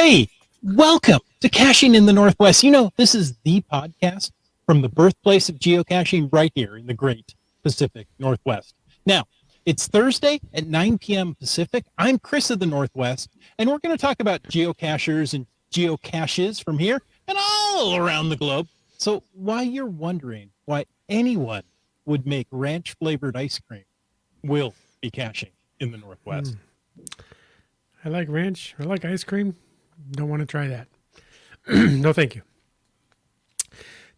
Hey, welcome to Caching in the Northwest. You know, this is the podcast from the birthplace of geocaching right here in the great Pacific Northwest. Now, it's Thursday at 9 p.m. Pacific. I'm Chris of the Northwest, and we're going to talk about geocachers and geocaches from here and all around the globe. So while you're wondering why anyone would make ranch-flavored ice cream, we'll be caching in the Northwest. I like ranch. I like ice cream. Don't want to try that. No, thank you.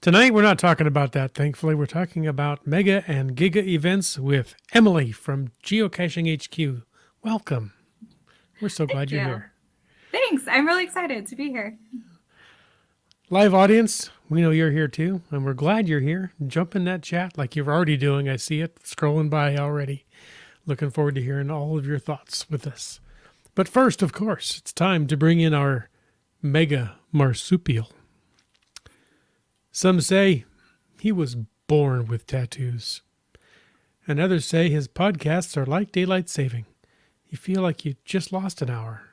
Tonight, we're not talking about that. Thankfully, we're talking about mega and giga events with Emily from Geocaching HQ. Welcome. We're so glad you're here. Thanks. I'm really excited to be here. Live audience, we know you're here too, and we're glad you're here. Jump in that chat like you're already doing. I see it scrolling by already. Looking forward to hearing all of your thoughts with us. But first, of course, it's time to bring in our mega marsupial. Some say he was born with tattoos. And others say his podcasts are like daylight saving. You feel like you just lost an hour.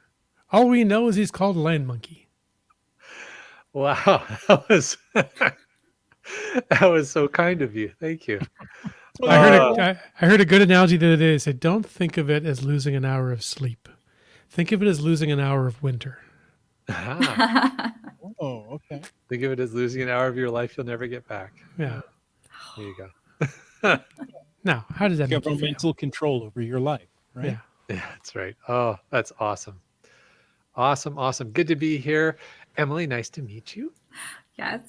All we know is he's called Land Monkey. Wow, that was so kind of you. Thank you. I heard a good analogy the other day. They said, don't think of it as losing an hour of sleep. Think of it as losing an hour of winter. Ah, Oh, okay. think of it as losing an hour of your life you'll never get back. Yeah. There you go. Now, how does that make you feel? Governmental control over your life, right? Yeah. Yeah, that's right. Oh, that's awesome. Awesome. Good to be here. Emily, nice to meet you. Yes.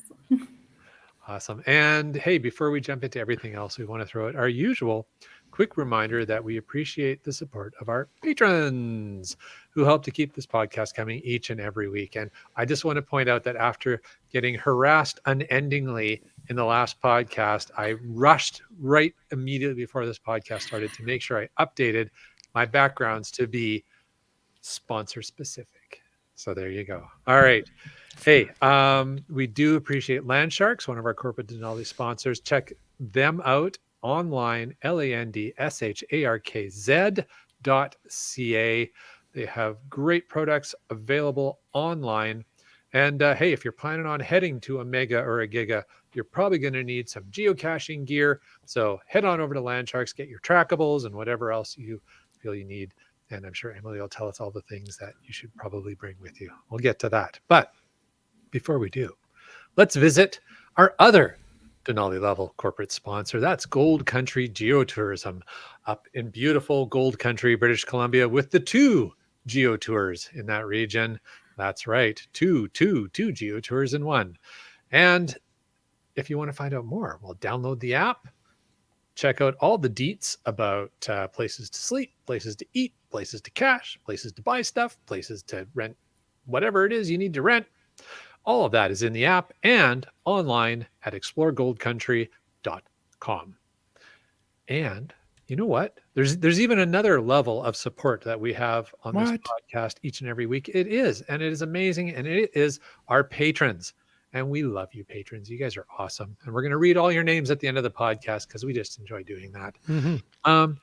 Awesome. And hey, before we jump into everything else, we want to throw out our usual quick reminder that we appreciate the support of our patrons who help to keep this podcast coming each and every week. And I just want to point out that after getting harassed unendingly in the last podcast, I rushed right immediately before this podcast started to make sure I updated my backgrounds to be sponsor specific. So there you go. All right. Hey, we do appreciate Landsharks, one of our corporate Denali sponsors. Check them out online, landsharkz.ca. They have great products available online. And hey, if you're planning on heading to a mega or a giga, you're probably going to need some geocaching gear. So head on over to Landsharks, get your trackables and whatever else you feel you need. And I'm sure Emily will tell us all the things that you should probably bring with you. We'll get to that. But before we do, let's visit our other Denali level corporate sponsor. That's Gold Country Geotourism up in beautiful Gold Country, British Columbia, with the 2 geotours in that region. That's right. Two geotours in one. And if you want to find out more, well, download the app. Check out all the deets about places to sleep, places to eat, places to cache, places to buy stuff, places to rent, whatever it is you need to rent. All of that is in the app and online at exploregoldcountry.com. And you know what? There's even another level of support that we have on this podcast each and every week. It is amazing. And it is our patrons. And we love you, patrons. You guys are awesome. And we're going to read all your names at the end of the podcast because we just enjoy doing that. Mm-hmm.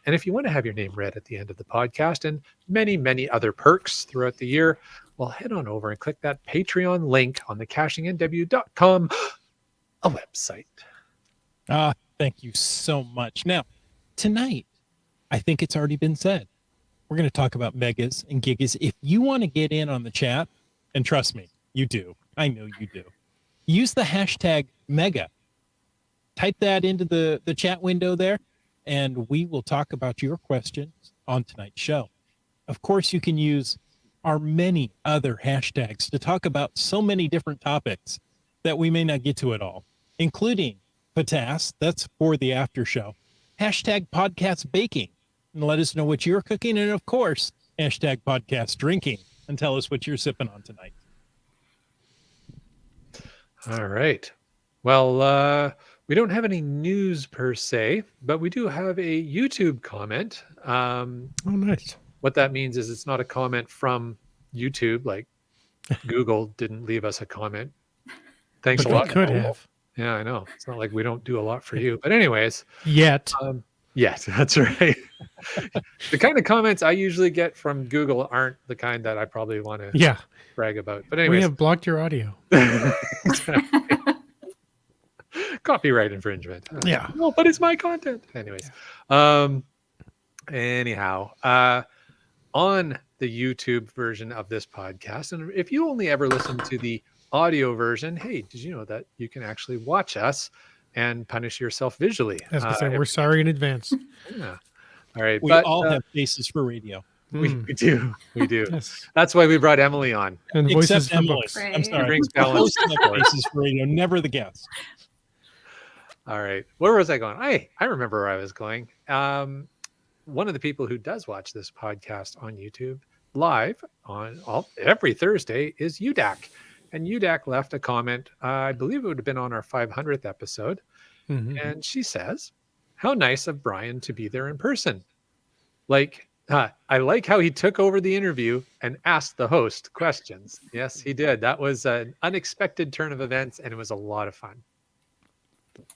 And if you want to have your name read at the end of the podcast and many, many other perks throughout the year, well, head on over and click that Patreon link on the cachingnw.com, a website. Thank you so much. Now, tonight, I think it's already been said, we're going to talk about megas and gigas. If you want to get in on the chat, and trust me, you do. I know you do. Use the hashtag mega. Type that into the chat window there, and we will talk about your questions on tonight's show. Of course, you can use our many other hashtags to talk about so many different topics that we may not get to at all, including Patas, that's for the after show, hashtag podcast baking, and let us know what you're cooking, and of course, hashtag podcast drinking, and tell us what you're sipping on tonight. All right. Well, we don't have any news per se, but we do have a YouTube comment. Oh, nice. What that means is it's not a comment from YouTube, like Google didn't leave us a comment. Thanks But a lot. they could have. Yeah, I know. It's not like we don't do a lot for you. But anyways, Yet. Yes, that's right. The kind of comments I usually get from Google aren't the kind that I probably want to Yeah. brag about. But We anyways, have blocked your audio. copyright infringement. Yeah. No, but it's my content. Anyways, anyhow, on the YouTube version of this podcast, and if you only ever listen to the audio version, hey, did you know that you can actually watch us and punish yourself visually? As I said, we're sorry in advance. Yeah. All right, We but all have faces for radio. we Mm. do. We do. Yes. That's why we brought Emily on. And voices Except for Emily. books. Right. I'm sorry. Brings The balance. hosts have faces for radio, never the guests. All right. Where was I going? I remember where I was going. One of the people who does watch this podcast on YouTube live on every Thursday is UDAC. And UDAC left a comment. I believe it would have been on our 500th episode. Mhm. And she says, how nice of Brian to be there in person. Like, I like how he took over the interview and asked the host questions. Yes, he did. That was an unexpected turn of events, and it was a lot of fun.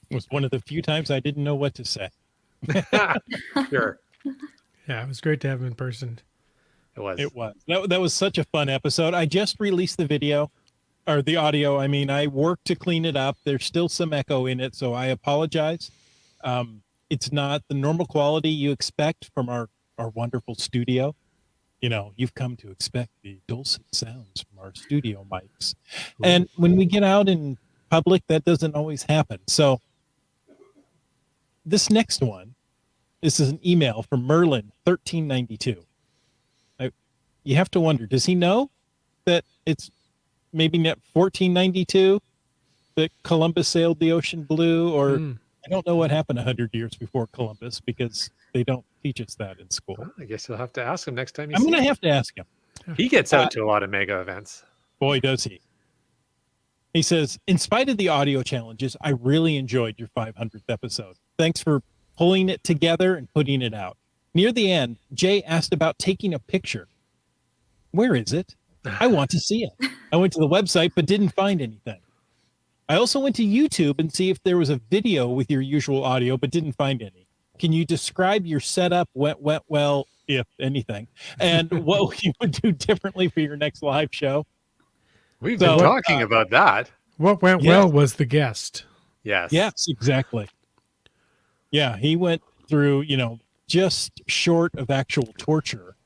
It was one of the few times I didn't know what to say. Sure. Yeah, it was great to have him in person. It was. It was. That was such a fun episode. I just released the video or the audio. I mean, I worked to clean it up. There's still some echo in it, so I apologize. It's not the normal quality you expect from our wonderful studio. You know, you've come to expect the dulcet sounds from our studio mics. And when we get out in public, that doesn't always happen. So this next one, this is an email from Merlin 1392. You have to wonder, does he know that it's maybe net 1492 that Columbus sailed the ocean blue? Or I don't know what happened 100 years before Columbus, because they don't teach us that in school. Well, I guess you'll have to ask him next time you I'm see going to him. have to ask him. He gets out to a lot of mega events. Boy, does he. He says, in spite of the audio challenges, I really enjoyed your 500th episode. Thanks for pulling it together and putting it out. Near the end, Jay asked about taking a picture. Where is it? I want to see it. I went to the website, but didn't find anything. I also went to YouTube and see if there was a video with your usual audio, but didn't find any. Can you describe your setup, well, if anything, and what you would do differently for your next live show? We've So, been talking about that. What went Yes. well was the guest. Yes. Yes, exactly. Yeah, he went through, just short of actual torture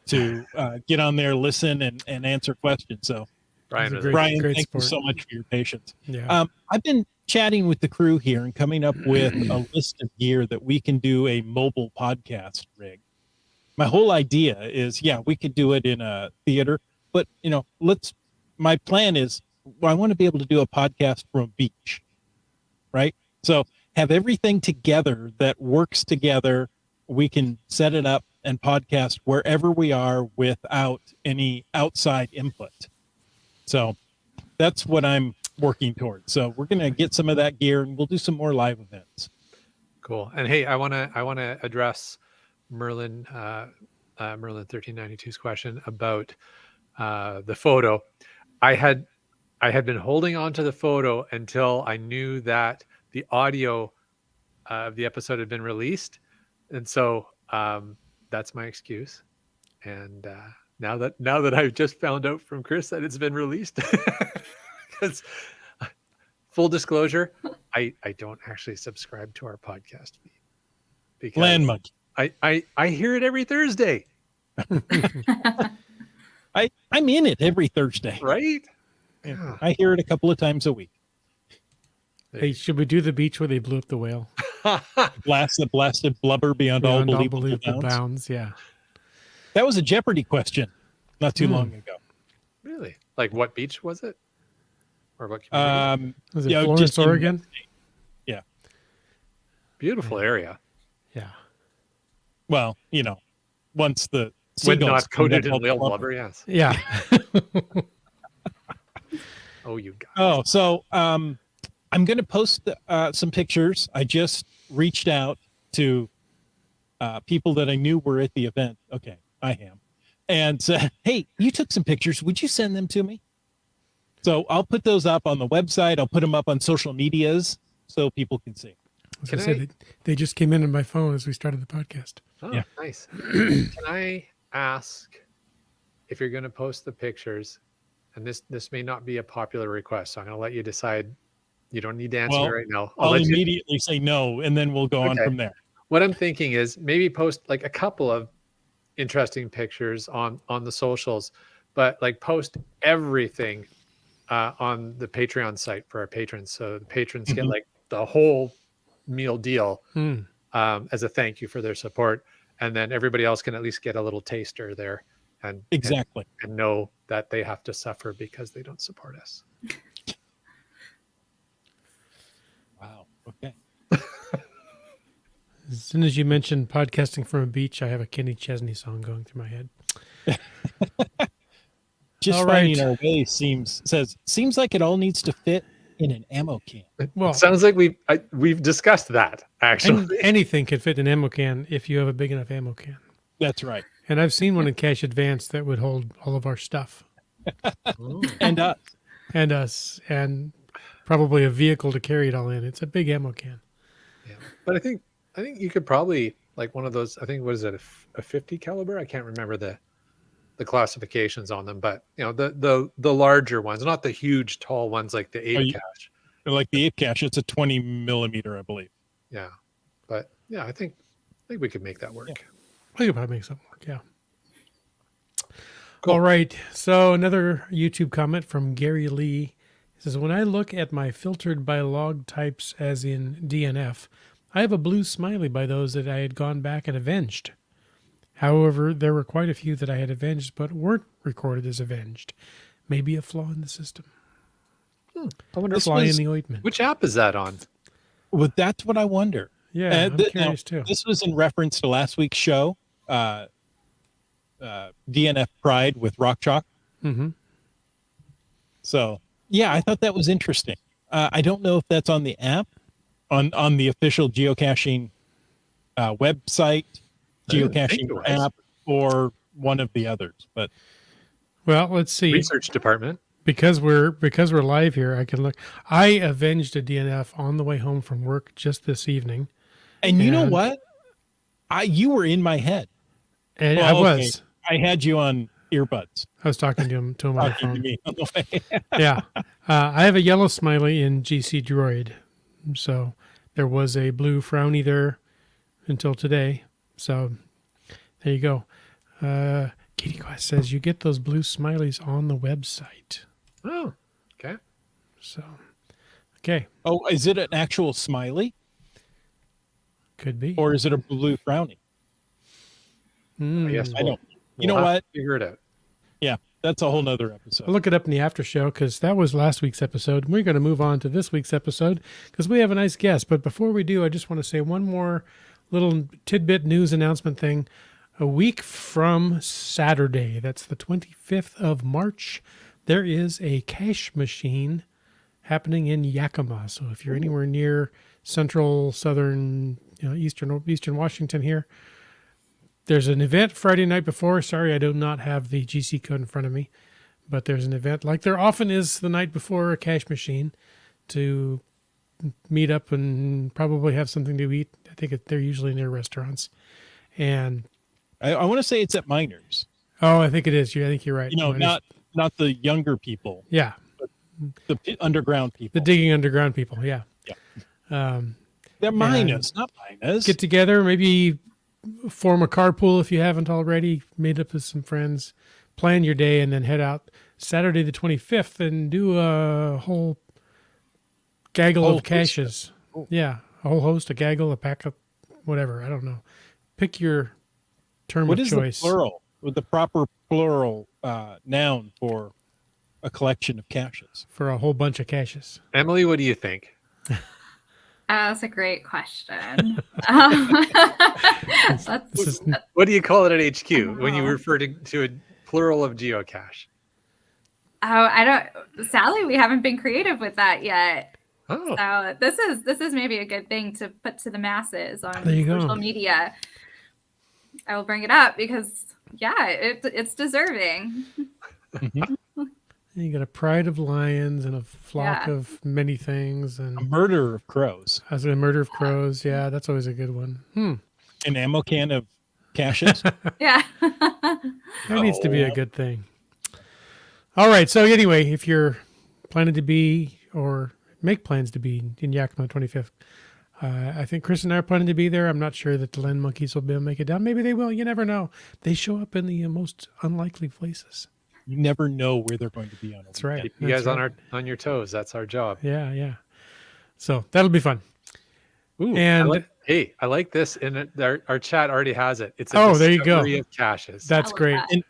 to get on there, listen, and answer questions. So, Brian He's a was great- Brian, great thank you sport. so much for your patience. Yeah. I've been chatting with the crew here and coming up with a list of gear that we can do a mobile podcast rig. My whole idea is, we could do it in a theater, but my plan is, I want to be able to do a podcast from a beach, right? So have everything together that works together. We can set it up and podcast wherever we are without any outside input. So that's what I'm working towards. So we're going to get some of that gear and we'll do some more live events. cool. And hey, I want to address Merlin 1392's question about the photo. I had been holding on to the photo until I knew that the audio of the episode had been released, and so that's my excuse. And now that I've just found out from Chris that it's been released, because full disclosure, I don't actually subscribe to our podcast feed because Land monkey. I hear it every Thursday, I'm in it every Thursday. right? Yeah. I hear it a couple of times a week. Hey, should we do the beach where they blew up the whale? Blasted blubber beyond all Beyond all believable believable bounds. bounds. Yeah. That was a Jeopardy question not too long ago. Really? Like what beach was it? Or what community? Was it Yeah, Florence, just in- Oregon? Yeah. Beautiful area. Yeah. Well, once the When seagulls not coated come in up all whale the blubber, yes. Yeah. Oh, you guys. Oh, so I'm going to post some pictures. I just reached out to people that I knew were at the event. Okay, I am. And said, hey, you took some pictures. Would you send them to me? So I'll put those up on the website. I'll put them up on social medias so people can see. As Can I said, they just came in on my phone as we started the podcast. Oh, Yeah. nice. Can I ask if you're going to post the pictures? And this may not be a popular request, so I'm going to let you decide. You don't need to answer me Well, right now. I'll let you. immediately say no, and then we'll go on Okay. from there. What I'm thinking is maybe post like a couple of interesting pictures on the socials, but like post everything on the Patreon site for our patrons, so the patrons get Mhm. like the whole meal deal Hmm. as a thank you for their support, and then everybody else can at least get a little taster there and Exactly. and know that they have to suffer because they don't support us. Wow. Okay. As soon as you mentioned podcasting from a beach, I have a Kenny Chesney song going through my head. Just All finding right. our way seems like it all needs to fit in an ammo can. Well, It sounds like we've discussed that actually. anything can fit in an ammo can if you have a big enough ammo can. That's right. And I've seen one in Cache Advance that would hold all of our stuff And and us, and probably a vehicle to carry it all in. It's a big ammo can. Yeah. But I think you could probably like one of those. I think what is it, a 50 caliber? I can't remember the classifications on them, but you know the larger ones, not the huge tall ones like the Oh, 8 you- cache. like the ape cache, it's a 20 millimeter, I believe. Yeah, but yeah, I think we could make that work. Yeah. I could probably make something work, yeah. Cool. All right. So another YouTube comment from Gary Lee. He says, when I look at my filtered by log types as in DNF, I have a blue smiley by those that I had gone back and avenged. However, there were quite a few that I had avenged but weren't recorded as avenged. Maybe a flaw in the system. I wonder This Fly in was- the ointment. which app is that on. Well, that's what I wonder. Yeah, I'm Now, curious too. this was in reference to last week's show, DNF Pride with Rock Chalk. Mm-hmm. So, yeah, I thought that was interesting. I don't know if that's on the app, on the official geocaching website, I didn't think geocaching it was. app, or one of the others. But Well, let's see. Research department. Because we're live here, I can look. I avenged a DNF on the way home from work just this evening. you know And- what? You were in my head. And Well, I okay. was. I had you on earbuds I was talking to him on the talking to phone. me on the way. Yeah. I have a yellow smiley in GC Droid. So there was a blue frowny there until today. So there you go. Kitty Quest says you get those blue smileys on the website. Oh, okay. So, okay. Oh, is it an actual smiley Could be. or is it a blue frowny? Hmm. Yes, I don't. You we'll know have what? to figure it out. Yeah, that's a whole nother episode. I'll look it up in the after show because that was last week's episode. We're going to move on to this week's episode because we have a nice guest. But before we do, I just want to say one more little tidbit news announcement thing. A week from Saturday, that's the 25th of March, there is a cache machine happening in Yakima. So if you're anywhere near central, southern, eastern Washington here, there's an event Friday night before. Sorry, I do not have the GC code in front of me, but there's an event like there often is the night before a cache machine to meet up and probably have something to eat. I think they're usually near restaurants. And I want to say it's at Miners. oh, I think it is. I think you're right. Mine is- Not the younger people, yeah, the underground people. the digging underground people. Yeah. Yeah. They're Miners, not Miners. Get together, maybe form a carpool if you haven't already, meet up with some friends, plan your day, and then head out Saturday the 25th and do a whole gaggle Whole of caches. host. Yeah, a whole host, a gaggle, a pack of whatever. I don't know. Pick your term What of is choice. the plural? With the proper plural noun for a collection of caches? For a whole bunch of caches. Emily, what do you think? That's a great question. This That's, is- What do you call it at HQ when you Oh. refer to a plural of geocache? I don't. Sadly, we haven't been creative with that yet. Oh, So this is maybe a good thing to put to the masses on There you go. social media. I will bring it up because it's deserving. And you got a pride of lions and a flock Yeah. of many things, A and murder of crows. as a murder of crows. Yeah, that's always a good one. An ammo can of caches. Yeah. That needs to be a No. good thing. All right. So anyway, if you're planning to be or make plans to be in Yakima 25th, I think Chris and I are planning to be there. I'm not sure that the land monkeys will be able to make it down. Maybe they will. You never know. They show up in the most unlikely places. You never know where they're going to be on a That's right. Keep you That's guys right. on your toes. That's our job. Yeah. So that'll be fun. Ooh, And I like this. And our chat already has it. It's a Oh, there you go. discovery of caches. that's I love great. that. And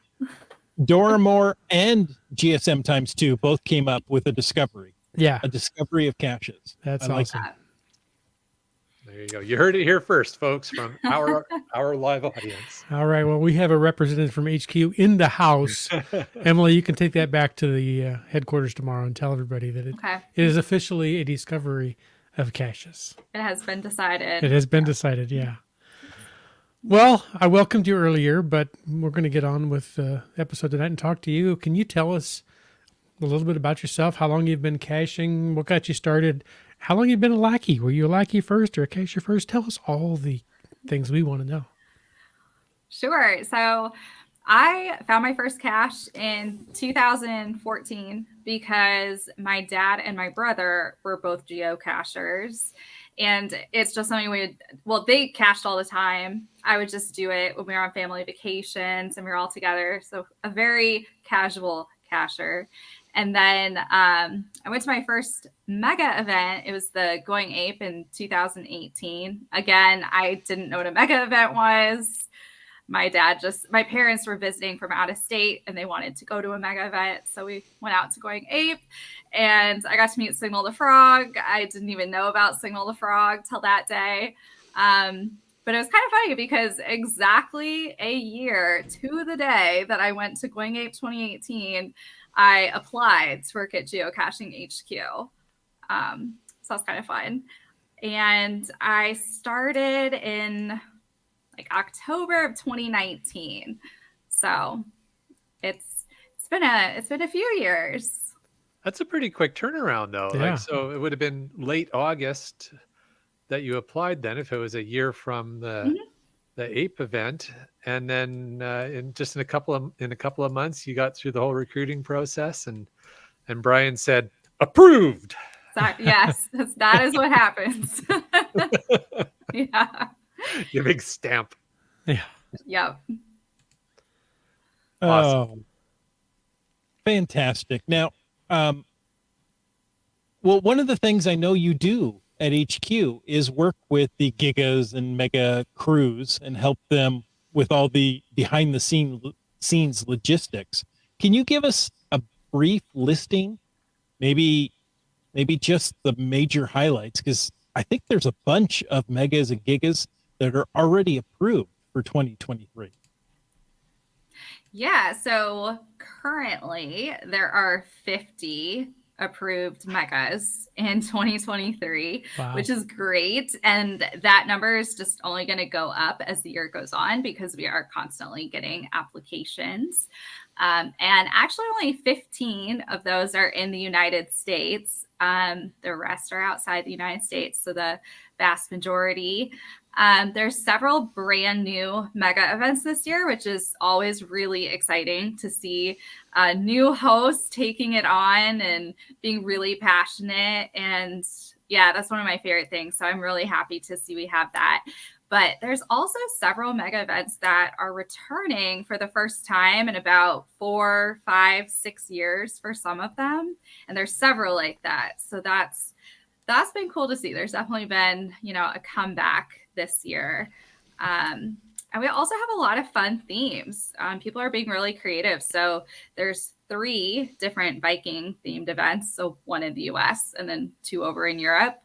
Doramore and GSM times 2 both came up with a discovery Yeah, of caches. that's I like awesome. There you go. You heard it here first, folks, from our live audience. All right. Well, we have a representative from HQ in the house. Emily, you can take that back to the headquarters tomorrow and tell everybody that it Okay. is officially a discovery of caches. It has been decided. It has been decided, yeah. Well, I welcomed you earlier, but we're going to get on with the episode tonight and talk to you. Can you tell us a little bit about yourself, how long you've been caching, what got you started, how long you've been a lackey? Were you a lackey first or a cacher first? Tell us all the things we want to know. Sure. So I found my first cache in 2014 because my dad and my brother were both geocachers. And it's just something they cached all the time. I would just do it when we were on family vacations and we were all together. So a very casual cacher. And then I went to my first mega event. It was the Going Ape in 2018. Again, I didn't know what a mega event was. My parents were visiting from out of state and they wanted to go to a mega event. So we went out to Going Ape and I got to meet Signal the Frog. I didn't even know about Signal the Frog till that day. But it was kind of funny because exactly a year to the day that I went to Going Ape 2018, I applied to work at Geocaching HQ. So that's kind of fun. And I started in October of 2019. So it's been a few years. That's a pretty quick turnaround, though. Yeah. So it would have been late August that you applied then, if it was a year from the Ape event, and then in a couple of months, you got through the whole recruiting process, and Brian said approved. So, yes, that is what happens. Yeah. Your big stamp. Yeah. Yep. Awesome. Oh, fantastic. Now, well, one of the things I know you do at HQ is work with the Gigas and Mega crews and help them with all the behind the scenes logistics. Can you give us a brief listing, maybe just the major highlights? Because I think there's a bunch of Megas and Gigas that are already approved for 2023. Yeah. So currently there are 50 approved megas in 2023, Wow. which is great. And that number is just only going to go up as the year goes on because we are constantly getting applications. And actually only 15 of those are in the United States. The rest are outside the United States. So the vast majority. There's several brand new mega events this year, which is always really exciting to see new hosts taking it on and being really passionate. And yeah, that's one of my favorite things. So I'm really happy to see we have that. But there's also several mega events that are returning for the first time in about 4, 5, 6 years for some of them. And there's several like that. So that's been cool to see. There's definitely been, a comeback this year. And we also have a lot of fun themes. People are being really creative. So there's 3 different Viking themed events. So 1 in the US and then 2 over in Europe.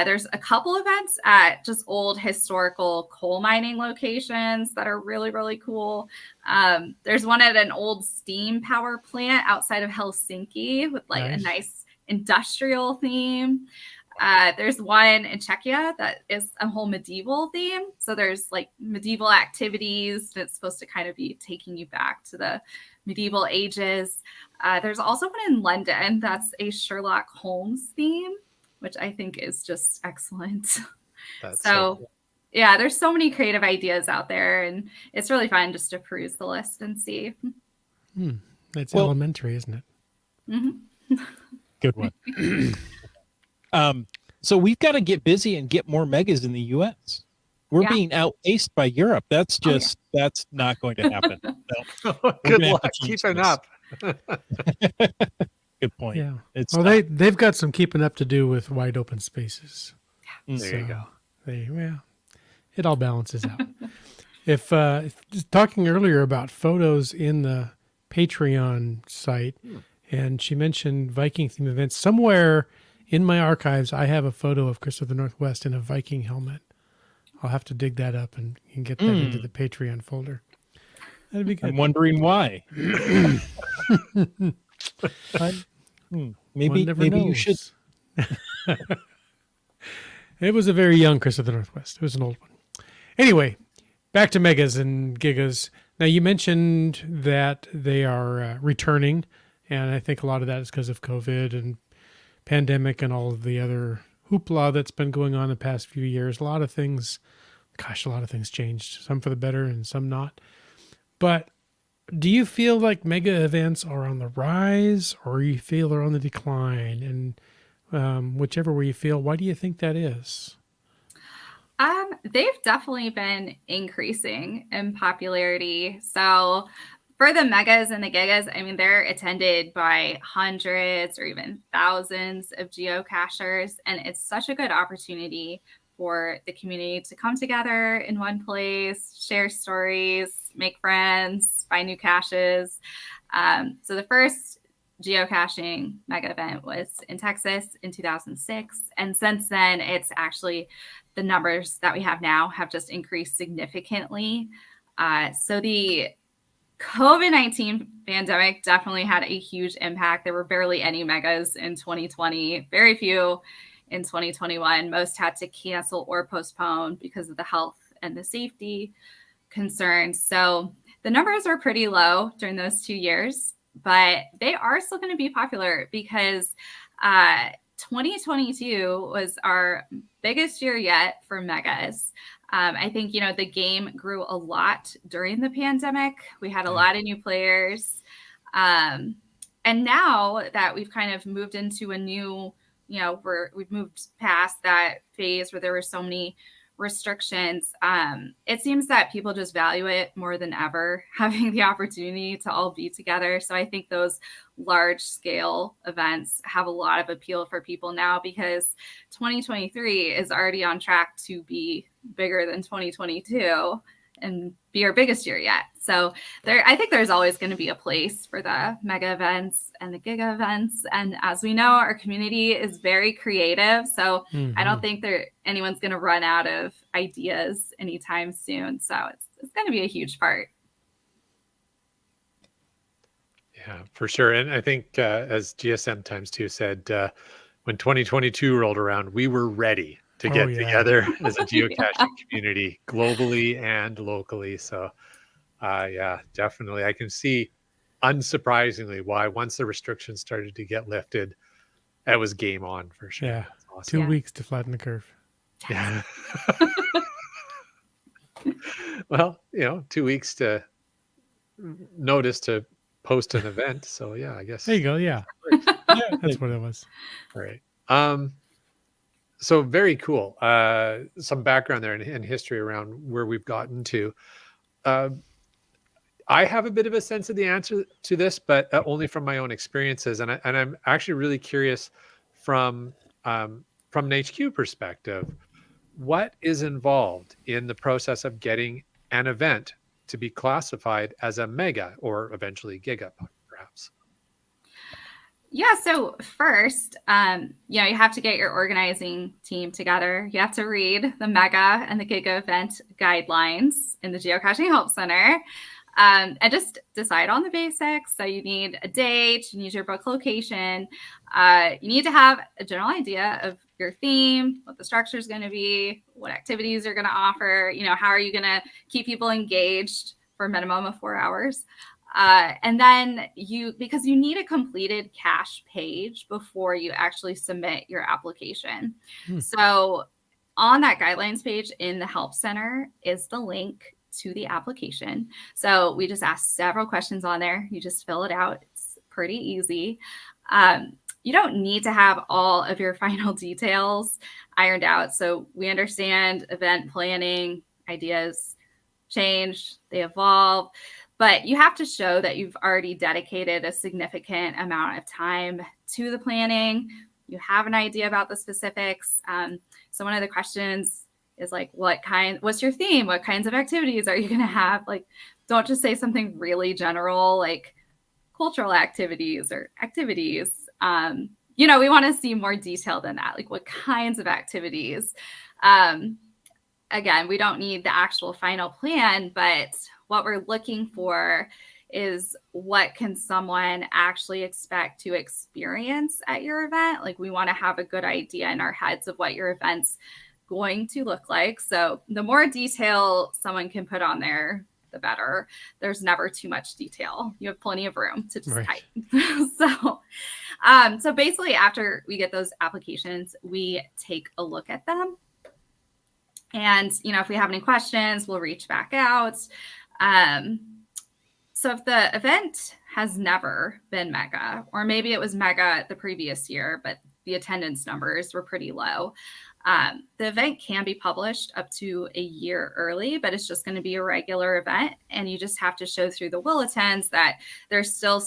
There's a couple events at just old historical coal mining locations that are really, really cool. There's one at an old steam power plant outside of Helsinki with a nice industrial theme. There's one in Czechia that is a whole medieval theme. So there's medieval activities that's supposed to kind of be taking you back to the medieval ages. There's also one in London that's a Sherlock Holmes theme, which I think is just excellent. That's So cool. yeah, there's so many creative ideas out there, and it's really fun just to peruse the list and see. That's Well- elementary, isn't it? Good one. So we've got to get busy and get more megas in the U.S. We're Yeah. being outpaced by Europe. That's Oh, yeah. just that's not going to happen. No, Good gonna have to luck change keeping this. up. good point. Yeah. It's Well, tough. they've got some keeping up to do with wide open spaces. There you go. It all balances out. If just talking earlier about photos in the Patreon site, and she mentioned Viking theme events, somewhere in my archives, I have a photo of Chris of the Northwest in a Viking helmet. I'll have to dig that up and get that into the Patreon folder. That'd be good. I'm wondering why. Maybe One never maybe you knows. should. It was a very young Chris of the Northwest. It was an old one. Anyway, back to megas and gigas. Now, you mentioned that they are returning, and I think a lot of that is because of COVID and pandemic and all of the other hoopla that's been going on the past few years. A lot of things changed, some for the better and some not. But do you feel like mega events are on the rise, or you feel they're on the decline? And whichever way you feel, why do you think that is? They've definitely been increasing in popularity. So for the megas and the gigas, I mean, they're attended by hundreds or even thousands of geocachers. And it's such a good opportunity for the community to come together in one place, share stories, make friends, find new caches. So the first geocaching mega event was in Texas in 2006. And since then, it's actually the numbers that we have now have just increased significantly. So the COVID-19 pandemic definitely had a huge impact. There were barely any megas in 2020, very few in 2021. Most had to cancel or postpone because of the health and the safety concerns. So the numbers are pretty low during those 2 years, but they are still going to be popular because 2022 was our biggest year yet for megas. I think, the game grew a lot during the pandemic. We had a lot of new players. And now that we've kind of moved into a new, we've moved past that phase where there were so many restrictions, it seems that people just value it more than ever, having the opportunity to all be together. So I think those large scale events have a lot of appeal for people now, because 2023 is already on track to be bigger than 2022 and be our biggest year yet. So I think there's always going to be a place for the mega events and the giga events. And as we know, our community is very creative. So I don't think anyone's going to run out of ideas anytime soon. So it's going to be a huge part. Yeah, for sure. And I think as GSM times 2 said, when 2022 rolled around, we were ready to get together as a geocaching community globally and locally. So yeah, definitely. I can see, unsurprisingly, why once the restrictions started to get lifted, that was game on for sure. Yeah. Awesome. 2 weeks to flatten the curve. Yeah. Well, 2 weeks to notice to post an event. So yeah, I guess. There you go. Yeah. That's what it was. All right. So very cool. Some background there and history around where we've gotten to. I have a bit of a sense of the answer to this, but only from my own experiences. And I'm actually really curious from an HQ perspective, what is involved in the process of getting an event to be classified as a mega or eventually giga, perhaps? Yeah. So first, you have to get your organizing team together. You have to read the mega and the giga event guidelines in the Geocaching Help Center, and just decide on the basics. So you need a date, you need your book location, you need to have a general idea of your theme, what the structure is going to be, what activities you're going to offer, how are you going to keep people engaged for a minimum of 4 hours. And then because you need a completed cache page before you actually submit your application. So on that guidelines page in the Help Center is the link to the application. So we just ask several questions on there. You just fill it out. It's pretty easy. You don't need to have all of your final details ironed out. So we understand event planning ideas change, they evolve, but you have to show that you've already dedicated a significant amount of time to the planning. You have an idea about the specifics. So one of the questions is like, what's your theme? What kinds of activities are you going to have? Like, don't just say something really general, like cultural activities or activities. We want to see more detail than that. Like, what kinds of activities? Again, we don't need the actual final plan, but what we're looking for is what can someone actually expect to experience at your event? Like, we want to have a good idea in our heads of what your event's going to look like. So the more detail someone can put on there, the better. There's never too much detail. You have plenty of room to just type. So basically, after we get those applications, we take a look at them. And, if we have any questions, we'll reach back out. So if the event has never been mega, or maybe it was mega the previous year, but the attendance numbers were pretty low, the event can be published up to a year early, but it's just going to be a regular event. And you just have to show through the will attends that there's still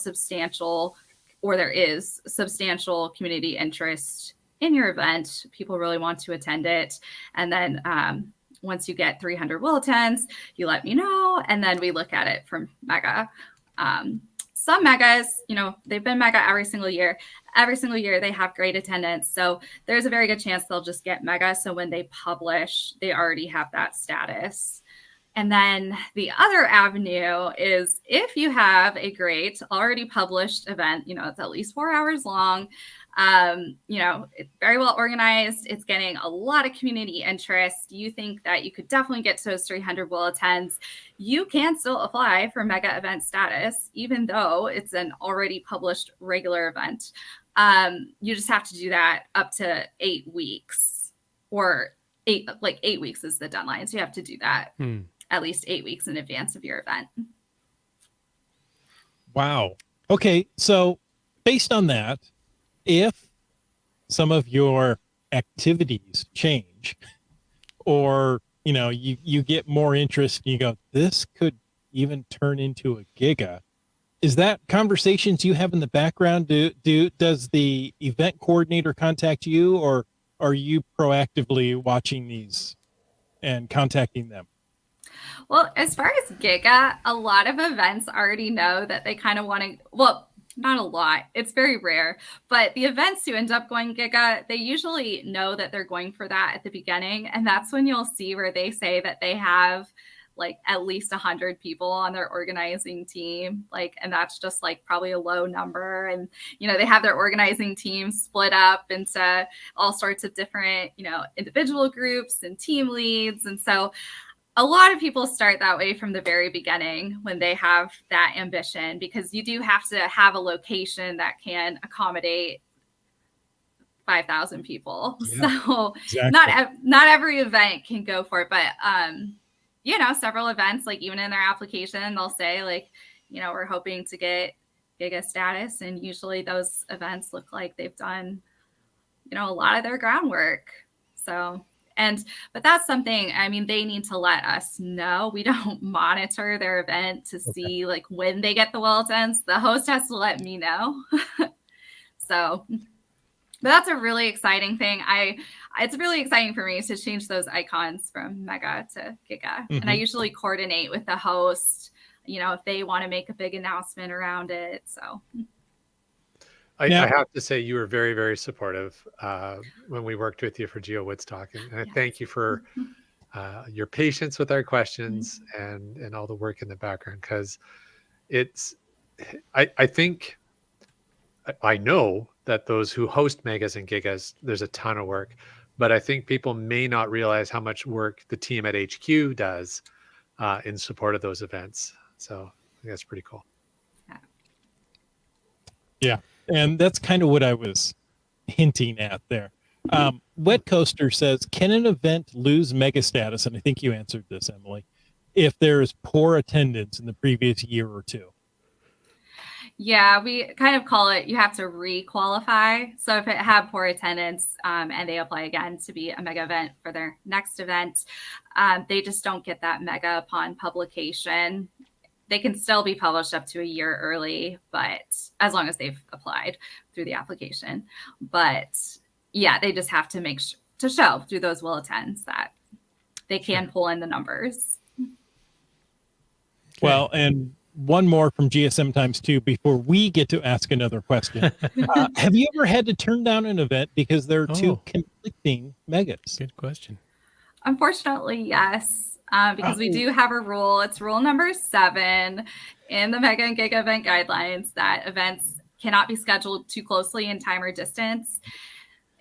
there is substantial community interest in your event. People really want to attend it. And then once you get 300 will attends, you let me know. And then we look at it from mega. Some megas, they've been mega every single year. Every single year they have great attendance. So there's a very good chance they'll just get mega. So when they publish, they already have that status. And then the other avenue is if you have a great already published event, it's at least 4 hours long, it's very well organized, it's getting a lot of community interest, you think that you could definitely get to those 300 will attends, you can still apply for mega event status, even though it's an already published regular event. You just have to do that up to 8 weeks, or 8 weeks is the deadline. So you have to do that at least 8 weeks in advance of your event. Wow. Okay. So based on that, if some of your activities change, or, you get more interest and you go, this could even turn into a Giga, is that conversations you have in the background? Does the event coordinator contact you, or are you proactively watching these and contacting them? Well, as far as Giga, a lot of events already know that they kind of want to, well, not a lot, it's very rare, but the events who end up going Giga, they usually know that they're going for that at the beginning. And that's when you'll see where they say that they have like at least 100 people on their organizing team. And that's just like probably a low number. And, they have their organizing team split up into all sorts of different, individual groups and team leads. And so a lot of people start that way from the very beginning when they have that ambition, because you do have to have a location that can accommodate 5,000 people. Yeah, so exactly. Not every event can go for it, but several events, like even in their application, they'll say like, we're hoping to get Giga status, and usually those events look like they've done, a lot of their groundwork. But that's something, they need to let us know. We don't monitor their event to see like when they get the will attends. The host has to let me know. But that's a really exciting thing. It's really exciting for me to change those icons from mega to Giga. Mm-hmm. And I usually coordinate with the host, if they want to make a big announcement around it. So I have to say you were very, very supportive when we worked with you for Geo Woodstock. And I thank you for your patience with our questions and all the work in the background, because I know that those who host megas and gigas, there's a ton of work, but I think people may not realize how much work the team at HQ does in support of those events. So I think that's pretty cool. Yeah. And that's kind of what I was hinting at there. Wet Coaster says, can an event lose mega status? And I think you answered this, Emily, if there is poor attendance in the previous year or two. Yeah, we kind of call it, you have to re-qualify. So if it had poor attendance and they apply again to be a mega event for their next event, they just don't get that mega upon publication. They can still be published up to a year early, but as long as they've applied through the application. But yeah, they just have to make sure to show through those will attends that they can pull in the numbers. Well, and one more from GSM times 2 before we get to ask another question. Have you ever had to turn down an event because there are two conflicting megas? Good question. Unfortunately, yes, because we do have a rule. It's rule number 7 in the Mega and Giga event guidelines that events cannot be scheduled too closely in time or distance.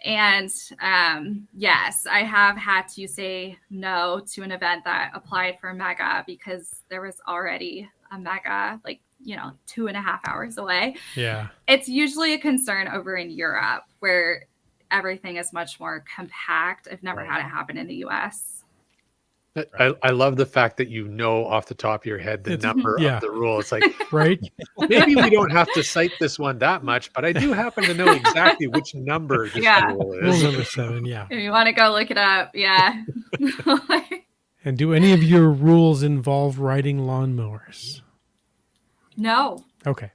And yes, I have had to say no to an event that applied for Mega because there was already a Mega, 2.5 hours away. Yeah. It's usually a concern over in Europe where everything is much more compact. I've never had it happen in the US. I love the fact that you know off the top of your head the number of the rule. It's like, right? Maybe we don't have to cite this one that much, but I do happen to know exactly which number this rule Rule is. number 7, yeah. If you want to go look it up, yeah. And do any of your rules involve riding lawnmowers? No. Okay.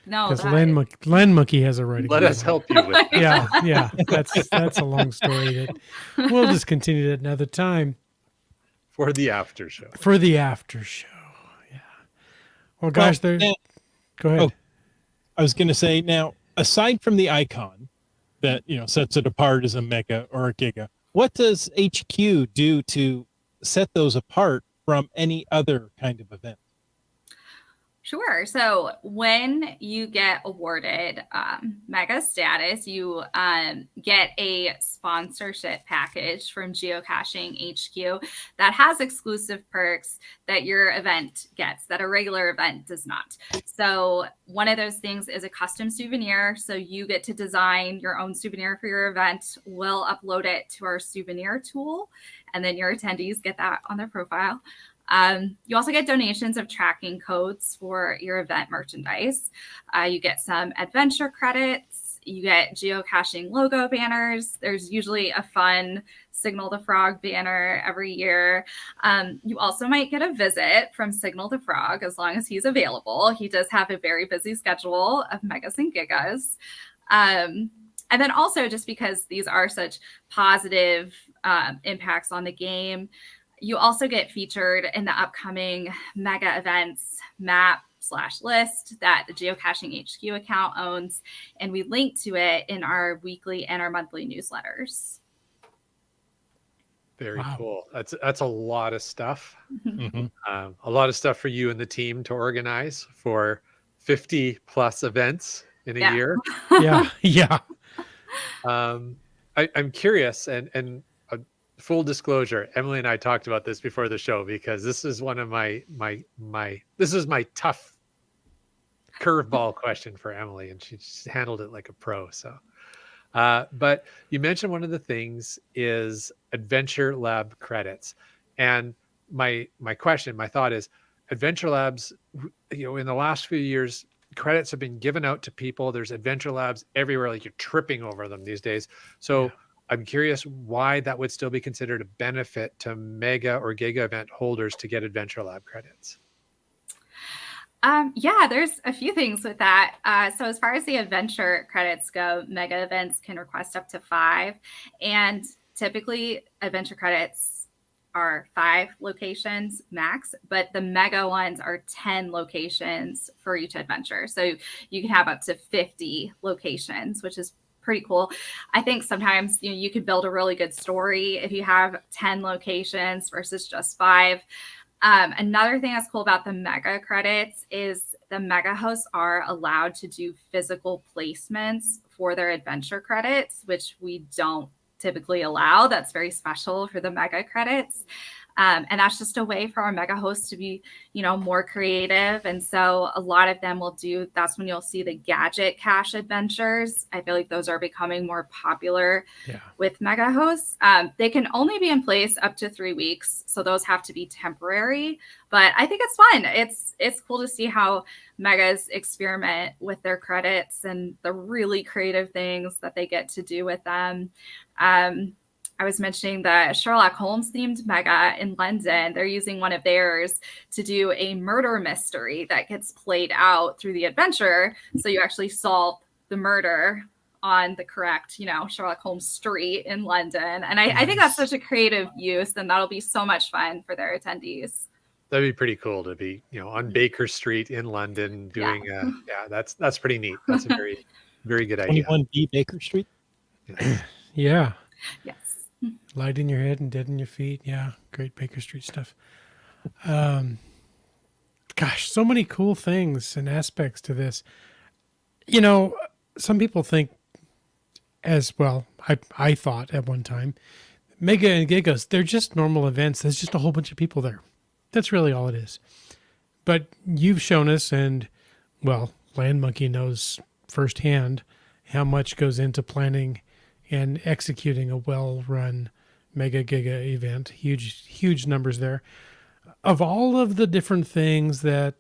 No. Because Land Monkey has a riding Let lawnmower. us help you with that. Yeah. That's a long story that we'll just continue at another time. For the after show. For the after show. Yeah. Well, gosh, go ahead. I was going to say, now, aside from the icon that, sets it apart as a mega or a giga, what does HQ do to set those apart from any other kind of event? Sure. So when you get awarded mega status, you get a sponsorship package from Geocaching HQ that has exclusive perks that your event gets that a regular event does not. So one of those things is a custom souvenir. So you get to design your own souvenir for your event. We'll upload it to our souvenir tool, and then your attendees get that on their profile. You also get donations of tracking codes for your event merchandise. You get some adventure credits. You get geocaching logo banners. There's usually a fun Signal the Frog banner every year. You also might get a visit from Signal the Frog as long as he's available. He does have a very busy schedule of megas and gigas. And then also, just because these are such positive impacts on the game, you also get featured in the upcoming mega events map/list that the Geocaching HQ account owns. And we link to it in our weekly and our monthly newsletters. Very cool. That's a lot of stuff. A lot of stuff for you and the team to organize for 50 plus events in a year. Yeah. I'm curious, and full disclosure, Emily and I talked about this before the show because this is one of my this is my tough curveball question for Emily, and she just handled it like a pro. So, but you mentioned one of the things is Adventure Lab credits, and my thought is Adventure Labs. In the last few years, credits have been given out to people. There's Adventure Labs everywhere, like you're tripping over them these days. So. I'm curious why that would still be considered a benefit to mega or giga event holders to get Adventure Lab credits. There's a few things with that. So as far as the adventure credits go, mega events can request up to 5. And typically adventure credits are 5 locations max, but the mega ones are 10 locations for each adventure. So you can have up to 50 locations, which is pretty cool. I think sometimes you could build a really good story if you have 10 locations versus just 5. Another thing that's cool about the mega credits is the mega hosts are allowed to do physical placements for their adventure credits, which we don't typically allow. That's very special for the mega credits. And that's just a way for our mega hosts to be, more creative. And so a lot of them will do, that's when you'll see the gadget cache adventures. I feel like those are becoming more popular with mega hosts. They can only be in place up to 3 weeks. So those have to be temporary, but I think it's fun. It's cool to see how megas experiment with their credits and the really creative things that they get to do with them. I was mentioning the Sherlock Holmes themed mega in London. They're using one of theirs to do a murder mystery that gets played out through the adventure. So you actually solve the murder on the correct, Sherlock Holmes street in London. And I think that's such a creative use, and that'll be so much fun for their attendees. That'd be pretty cool to be, on Baker Street in London doing, that's pretty neat. That's a very, very good idea. 21B Baker Street. Yeah. Yes. Light in your head and dead in your feet. Yeah. Great Baker Street stuff. Gosh, so many cool things and aspects to this. Some people think as well, I thought at one time, Mega and Gigas, they're just normal events. There's just a whole bunch of people there. That's really all it is. But you've shown us, and, Land Monkey knows firsthand how much goes into planning and executing a well-run Mega Giga event. Huge, huge numbers there. Of all of the different things that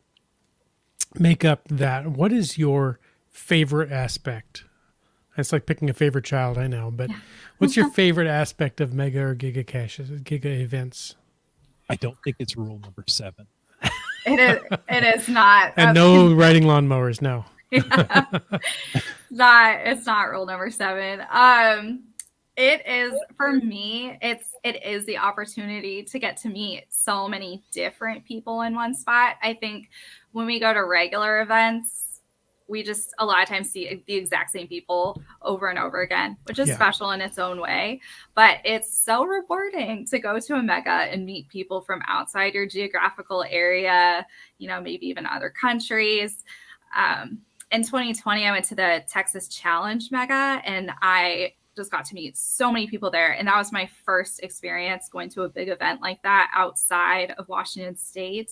make up that, what is your favorite aspect? It's like picking a favorite child, I know, but what's your favorite aspect of Mega or Giga caches, Giga events? I don't think it's rule number 7. It is not. And no riding lawnmowers, no. It's not rule number 7. It is, for me, it is the opportunity to get to meet so many different people in one spot. I think when we go to regular events, we just a lot of times see the exact same people over and over again, which is special in its own way. But it's so rewarding to go to a mega and meet people from outside your geographical area, maybe even other countries. In 2020, I went to the Texas Challenge Mega, and I just got to meet so many people there. And that was my first experience going to a big event like that outside of Washington State.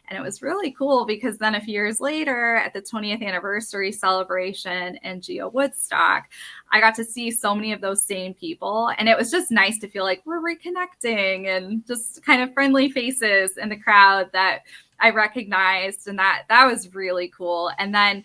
And it was really cool because then a few years later at the 20th anniversary celebration in Geo Woodstock, I got to see so many of those same people. And it was just nice to feel like we're reconnecting and just kind of friendly faces in the crowd that I recognized. And that was really cool. And then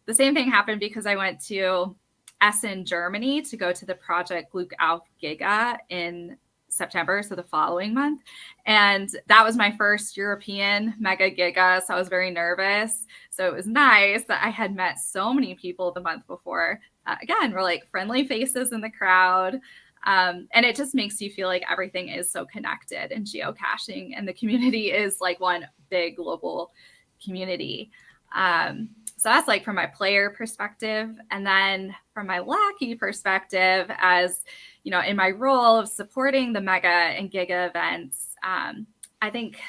the same thing happened because I went to Essen, Germany to go to the Project Glück auf Giga in September, so the following month. And that was my first European Mega Giga, so I was very nervous. So it was nice that I had met so many people the month before. Again, we're like friendly faces in the crowd. And it just makes you feel like everything is so connected in geocaching, and the community is like one big global community. So that's like from my player perspective. And then from my lackey perspective, as in my role of supporting the Mega and Giga events, I think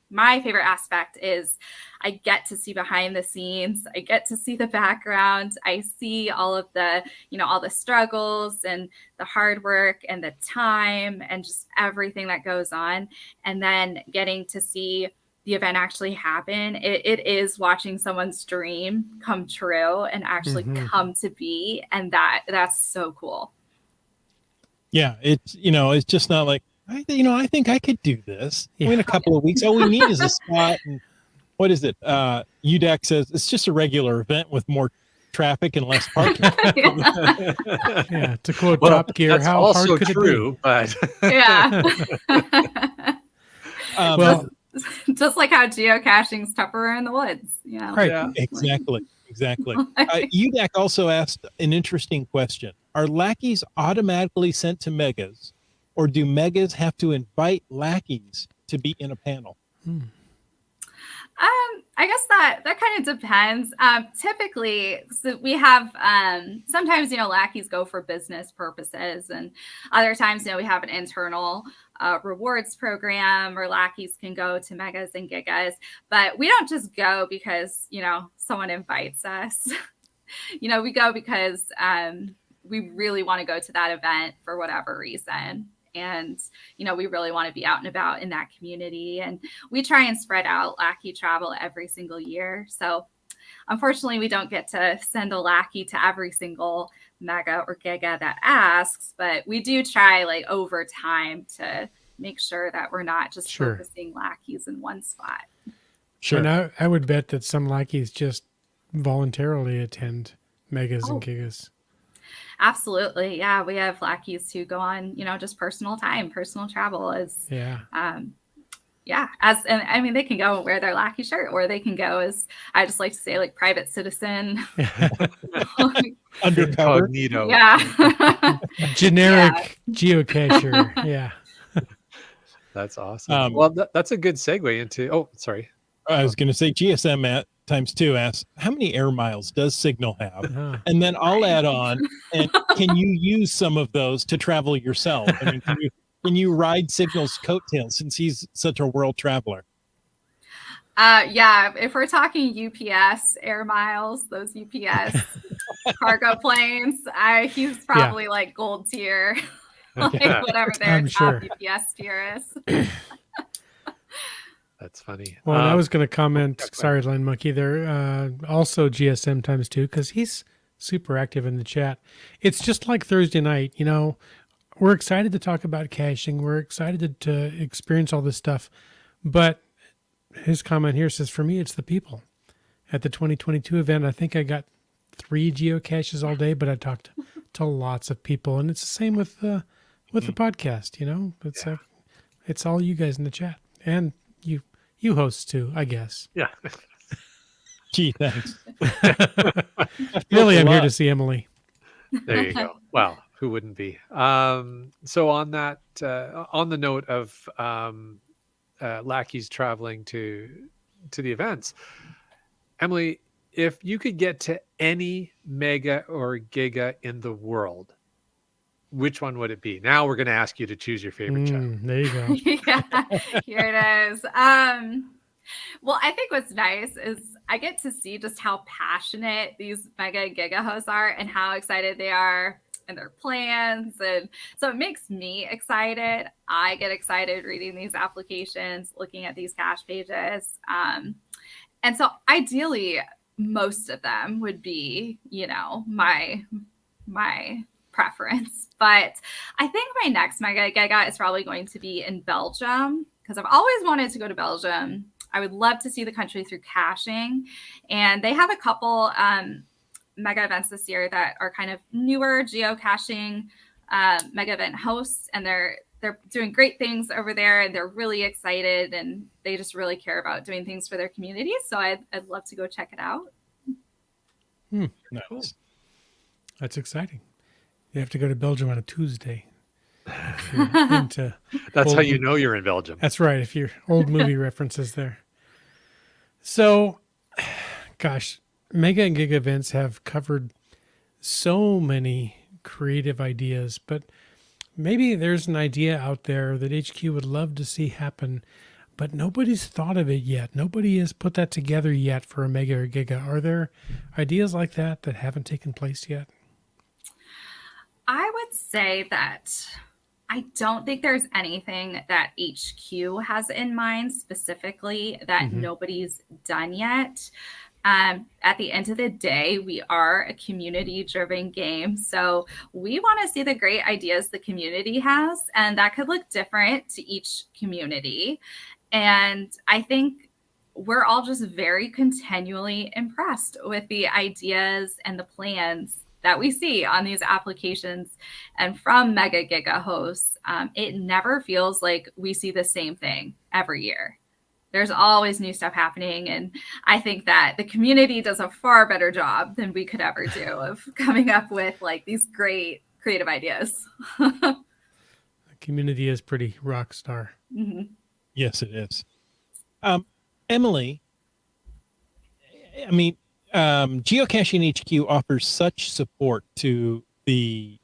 my favorite aspect is I get to see behind the scenes. I get to see the background. I see all of the, all the struggles and the hard work and the time and just everything that goes on. And then getting to see the event actually happen. It is watching someone's dream come true and actually come to be. And that's so cool. Yeah. It's, it's just not like, I think I could do this in a couple of weeks. All we need is a spot. And what is it? UDEC says it's just a regular event with more traffic and less parking. Yeah. To quote Top Gear, that's how also hard could true, it be? But yeah. Just like how geocaching's tougher in the woods, Right. Yeah. Exactly. UDAC also asked an interesting question. Are lackeys automatically sent to megas, or do megas have to invite lackeys to be in a panel? I guess that kind of depends. Typically, so we have sometimes lackeys go for business purposes, and other times we have an internal rewards program where lackeys can go to megas and gigas. But we don't just go because someone invites us. We go because we really want to go to that event for whatever reason. And, we really want to be out and about in that community. And we try and spread out lackey travel every single year. So unfortunately, we don't get to send a lackey to every single mega or giga that asks, but we do try like over time to make sure that we're not just focusing lackeys in one spot. Sure. And I would bet that some lackeys just voluntarily attend megas and gigas. Absolutely. Yeah. We have lackeys who go on, just personal travel is, and I mean, they can go wear their lackey shirt, or they can go as, I just like to say, like private citizen. Undercover. Incognito. Yeah. Generic geocacher. Yeah. That's awesome. Well, that's a good segue into, oh, sorry. I was going to say GSM at ×2 asks, how many air miles does Signal have? Uh-huh. And then I'll add on, and can you use some of those to travel yourself? I mean, can you ride Signal's coattails since he's such a world traveler? Yeah, if we're talking UPS air miles, those UPS cargo planes, he's probably like gold tier, like whatever their top UPS tier is. That's funny. Well, I was going to comment, sorry, Len Monkey, there, also GSM ×2, because he's super active in the chat. It's just like Thursday night, we're excited to talk about caching. We're excited to experience all this stuff. But his comment here says, for me, it's the people. At the 2022 event, I think I got 3 geocaches all day, but I talked to lots of people. And it's the same with the podcast, it's all you guys in the chat. And you hosts too, I guess. Yeah. Gee, thanks. Really, I'm here to see Emily. There you go. Wow, who wouldn't be? So on that, on the note of lackeys traveling to the events, Emily, if you could get to any mega or giga in the world, which one would it be? Now we're going to ask you to choose your favorite child. There you go. Yeah, here it is. Well, I think what's nice is I get to see just how passionate these mega and giga hosts are and how excited they are and their plans. And so it makes me excited. I get excited reading these applications, looking at these cache pages. And so ideally, most of them would be, my preference. But I think my next mega giga is probably going to be in Belgium, because I've always wanted to go to Belgium. I would love to see the country through caching. And they have a couple mega events this year that are kind of newer geocaching mega event hosts. And they're doing great things over there, and they're really excited, and they just really care about doing things for their community. So I'd love to go check it out. Nice. That's exciting. You have to go to Belgium on a Tuesday. That's how you know you're in Belgium. That's right. If you're old movie references there. So, gosh, mega and giga events have covered so many creative ideas, but maybe there's an idea out there that HQ would love to see happen, but nobody's thought of it yet. Nobody has put that together yet for a mega or giga. Are there ideas like that haven't taken place yet? I would say that I don't think there's anything that HQ has in mind specifically that nobody's done yet. At the end of the day, we are a community-driven game. So we want to see the great ideas the community has, and that could look different to each community. And I think we're all just very continually impressed with the ideas and the plans that we see on these applications and from mega giga hosts. It never feels like we see the same thing every year. There's always new stuff happening. And I think that the community does a far better job than we could ever do of coming up with like these great creative ideas. The community is pretty rock star. Yes, it is. Emily, I mean, Geocaching HQ offers such support to the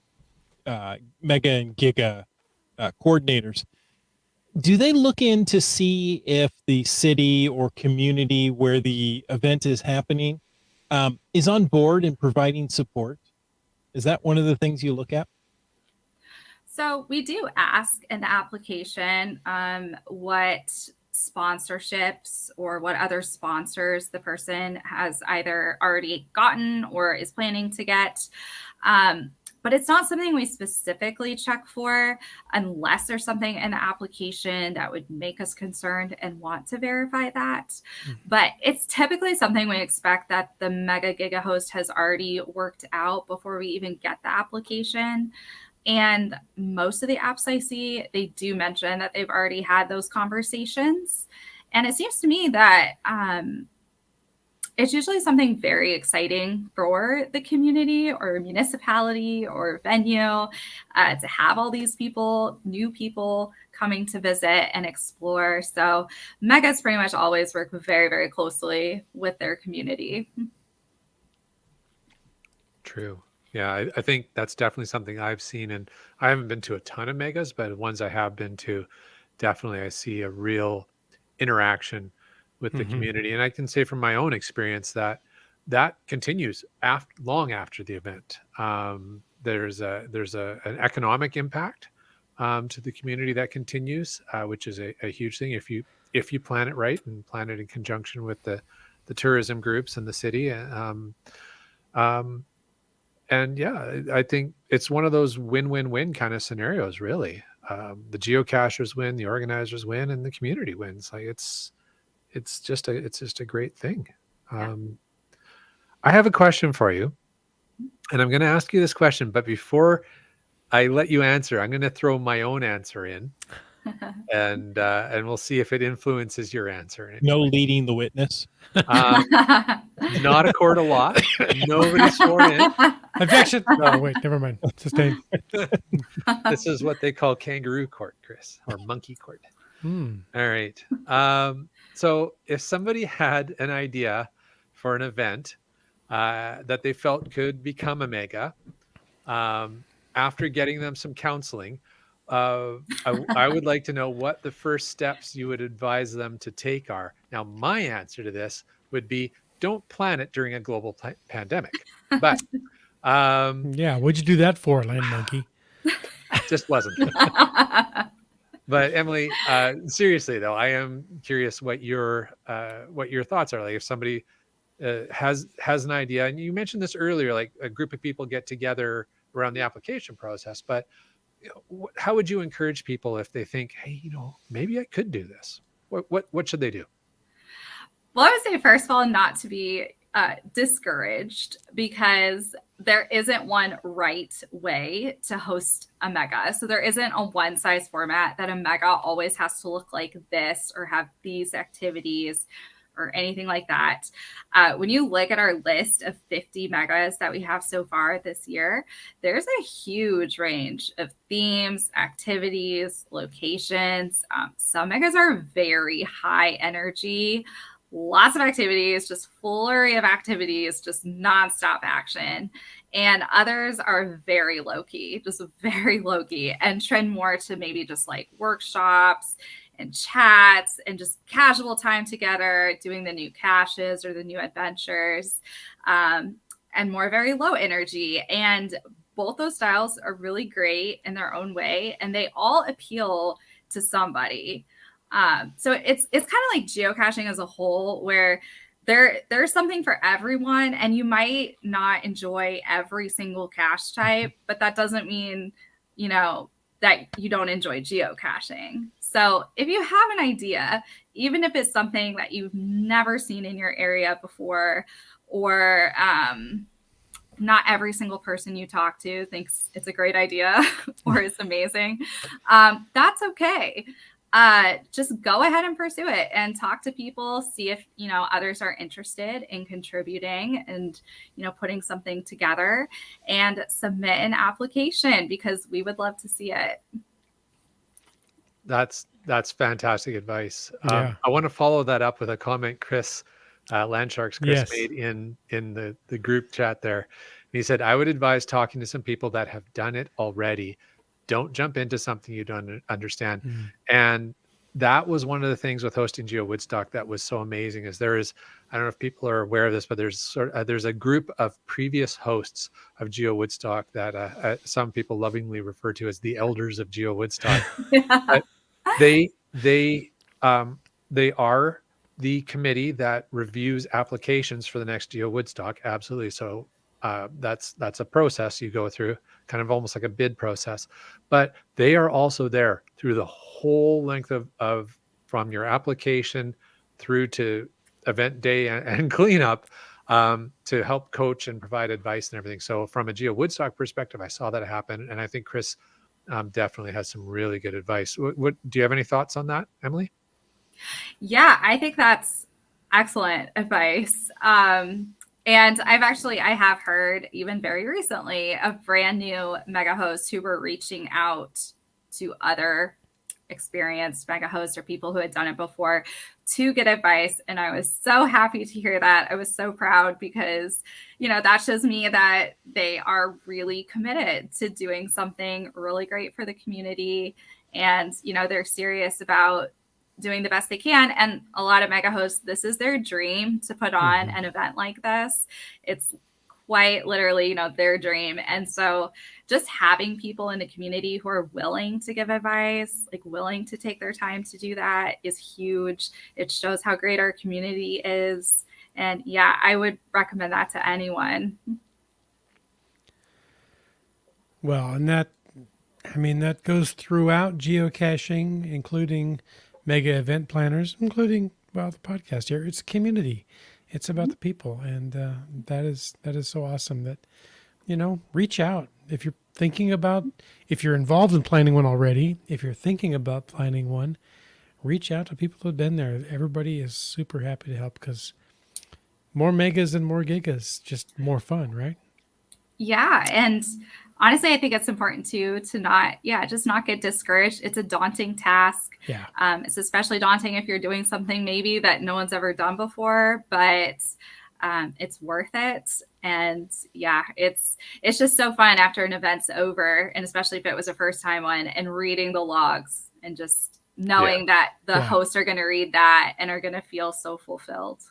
mega and giga coordinators. Do they look in to see if the city or community where the event is happening is on board in providing support? Is that one of the things you look at? So we do ask in the application what sponsorships or what other sponsors the person has either already gotten or is planning to get. But it's not something we specifically check for unless there's something in the application that would make us concerned and want to verify that. But it's typically something we expect that the Mega Giga host has already worked out before we even get the application. And most of the apps I see, they do mention that they've already had those conversations. And it seems to me that it's usually something very exciting for the community or municipality or venue to have all these people, new people coming to visit and explore. So Megas pretty much always work very, very closely with their community. True. Yeah, I think that's definitely something I've seen, and I haven't been to a ton of megas, but ones I have been to, definitely I see a real interaction with the community. And I can say from my own experience that that continues long after the event. There's an economic impact to the community that continues, which is a huge thing if you plan it right and plan it in conjunction with the tourism groups in the city. And yeah, I think it's one of those win-win-win kind of scenarios, really. The geocachers win, the organizers win, and the community wins. Like it's just a great thing. I have a question for you, and I'm going to ask you this question, but before I let you answer, I'm going to throw my own answer in, and we'll see if it influences your answer. No leading the witness. Not a court of law. Nobody sworn in. Objection. Oh, wait, never mind. Sustained. This is what they call kangaroo court, Chris, or monkey court. All right. So if somebody had an idea for an event that they felt could become a mega, after getting them some counseling, I would like to know what the first steps you would advise them to take are. Now, my answer to this would be, don't plan it during a global pandemic. But yeah, what'd you do that for, Land Monkey? just wasn't. But Emily, seriously though, I am curious what your thoughts are. Like, if somebody has an idea, and you mentioned this earlier, like a group of people get together around the application process, but how would you encourage people if they think, hey, maybe I could do this? What should they do? Well, I would say, first of all, not to be discouraged, because there isn't one right way to host a mega. So there isn't a one size format that a mega always has to look like this or have these activities or anything like that. When you look at our list of 50 megas that we have so far this year, there's a huge range of themes, activities, locations. Some megas are very high energy, lots of activities, just flurry of activities, just nonstop action. And others are very low-key, just very low-key, and trend more to maybe just like workshops and chats and just casual time together, doing the new caches or the new adventures, and more very low energy. And both those styles are really great in their own way, and they all appeal to somebody. So it's kind of like geocaching as a whole, where there's something for everyone, and you might not enjoy every single cache type, but that doesn't mean, that you don't enjoy geocaching. So if you have an idea, even if it's something that you've never seen in your area before, or not every single person you talk to thinks it's a great idea or it's amazing, that's okay. Just go ahead and pursue it and talk to people, see if, others are interested in contributing and, putting something together, and submit an application, because we would love to see it. That's fantastic advice. Yeah. I want to follow that up with a comment Chris Landsharks Yes. made in the group chat there. He said, I would advise talking to some people that have done it already. Don't jump into something you don't understand. And that was one of the things with hosting Geo Woodstock that was so amazing. Is there is, I don't know if people are aware of this, but there's a group of previous hosts of Geo Woodstock that some people lovingly refer to as the elders of Geo Woodstock. Yeah. But they are the committee that reviews applications for the next Geo Woodstock. Absolutely. So that's a process you go through, kind of almost like a bid process. But they are also there through the whole length of from your application through to event day and cleanup, to help coach and provide advice and everything. So from a Geo Woodstock perspective, I saw that happen, and I think Chris definitely has some really good advice. What do you have any thoughts on that, Emily? Yeah, I think that's excellent advice. And I have heard even very recently of brand new mega hosts who were reaching out to other experienced mega hosts or people who had done it before to get advice. And I was so happy to hear that. I was so proud because, that shows me that they are really committed to doing something really great for the community. And, they're serious about doing the best they can. And a lot of mega hosts, this is their dream to put on an event like this. It's quite literally, their dream. And so just having people in the community who are willing to give advice, like willing to take their time to do that is huge. It shows how great our community is. And yeah, I would recommend that to anyone. Well, and that goes throughout geocaching, including mega event planners, including, the podcast here. It's a community. It's about the people. And that is so awesome that, reach out. If you're involved in planning one already, if you're thinking about planning one, reach out to people who've been there. Everybody is super happy to help because more megas and more gigas, just more fun, right? Yeah. And honestly, I think it's important to not get discouraged. It's a daunting task. Yeah. It's especially daunting if you're doing something maybe that no one's ever done before, but it's worth it. And yeah, it's just so fun after an event's over, and especially if it was a first time one, and reading the logs and just knowing that the hosts are going to read that and are going to feel so fulfilled.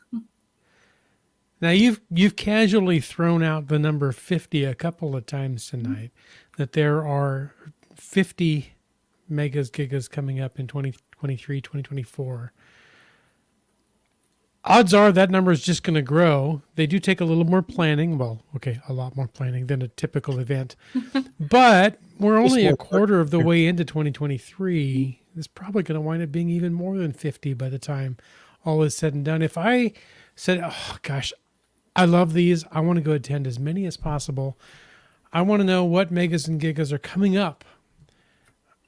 Now you've casually thrown out the number 50 a couple of times tonight, that there are 50 megas, gigas coming up in 2023, 2024. Odds are that number is just going to grow. They do take a little more planning. Well, okay, a lot more planning than a typical event. But we're only a quarter of the way into 2023. It's probably going to wind up being even more than 50 by the time all is said and done. If I said, oh gosh, I love these, I want to go attend as many as possible, I want to know what megas and gigas are coming up,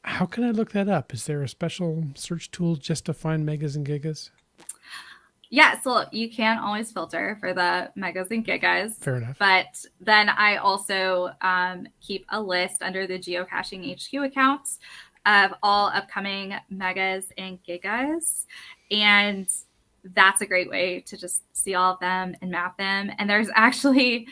how can I look that up? Is there a special search tool just to find megas and gigas? Yeah, so you can always filter for the megas and gigas. Fair enough. But then I also keep a list under the Geocaching HQ accounts of all upcoming megas and gigas. And that's a great way to just see all of them and map them. And there's actually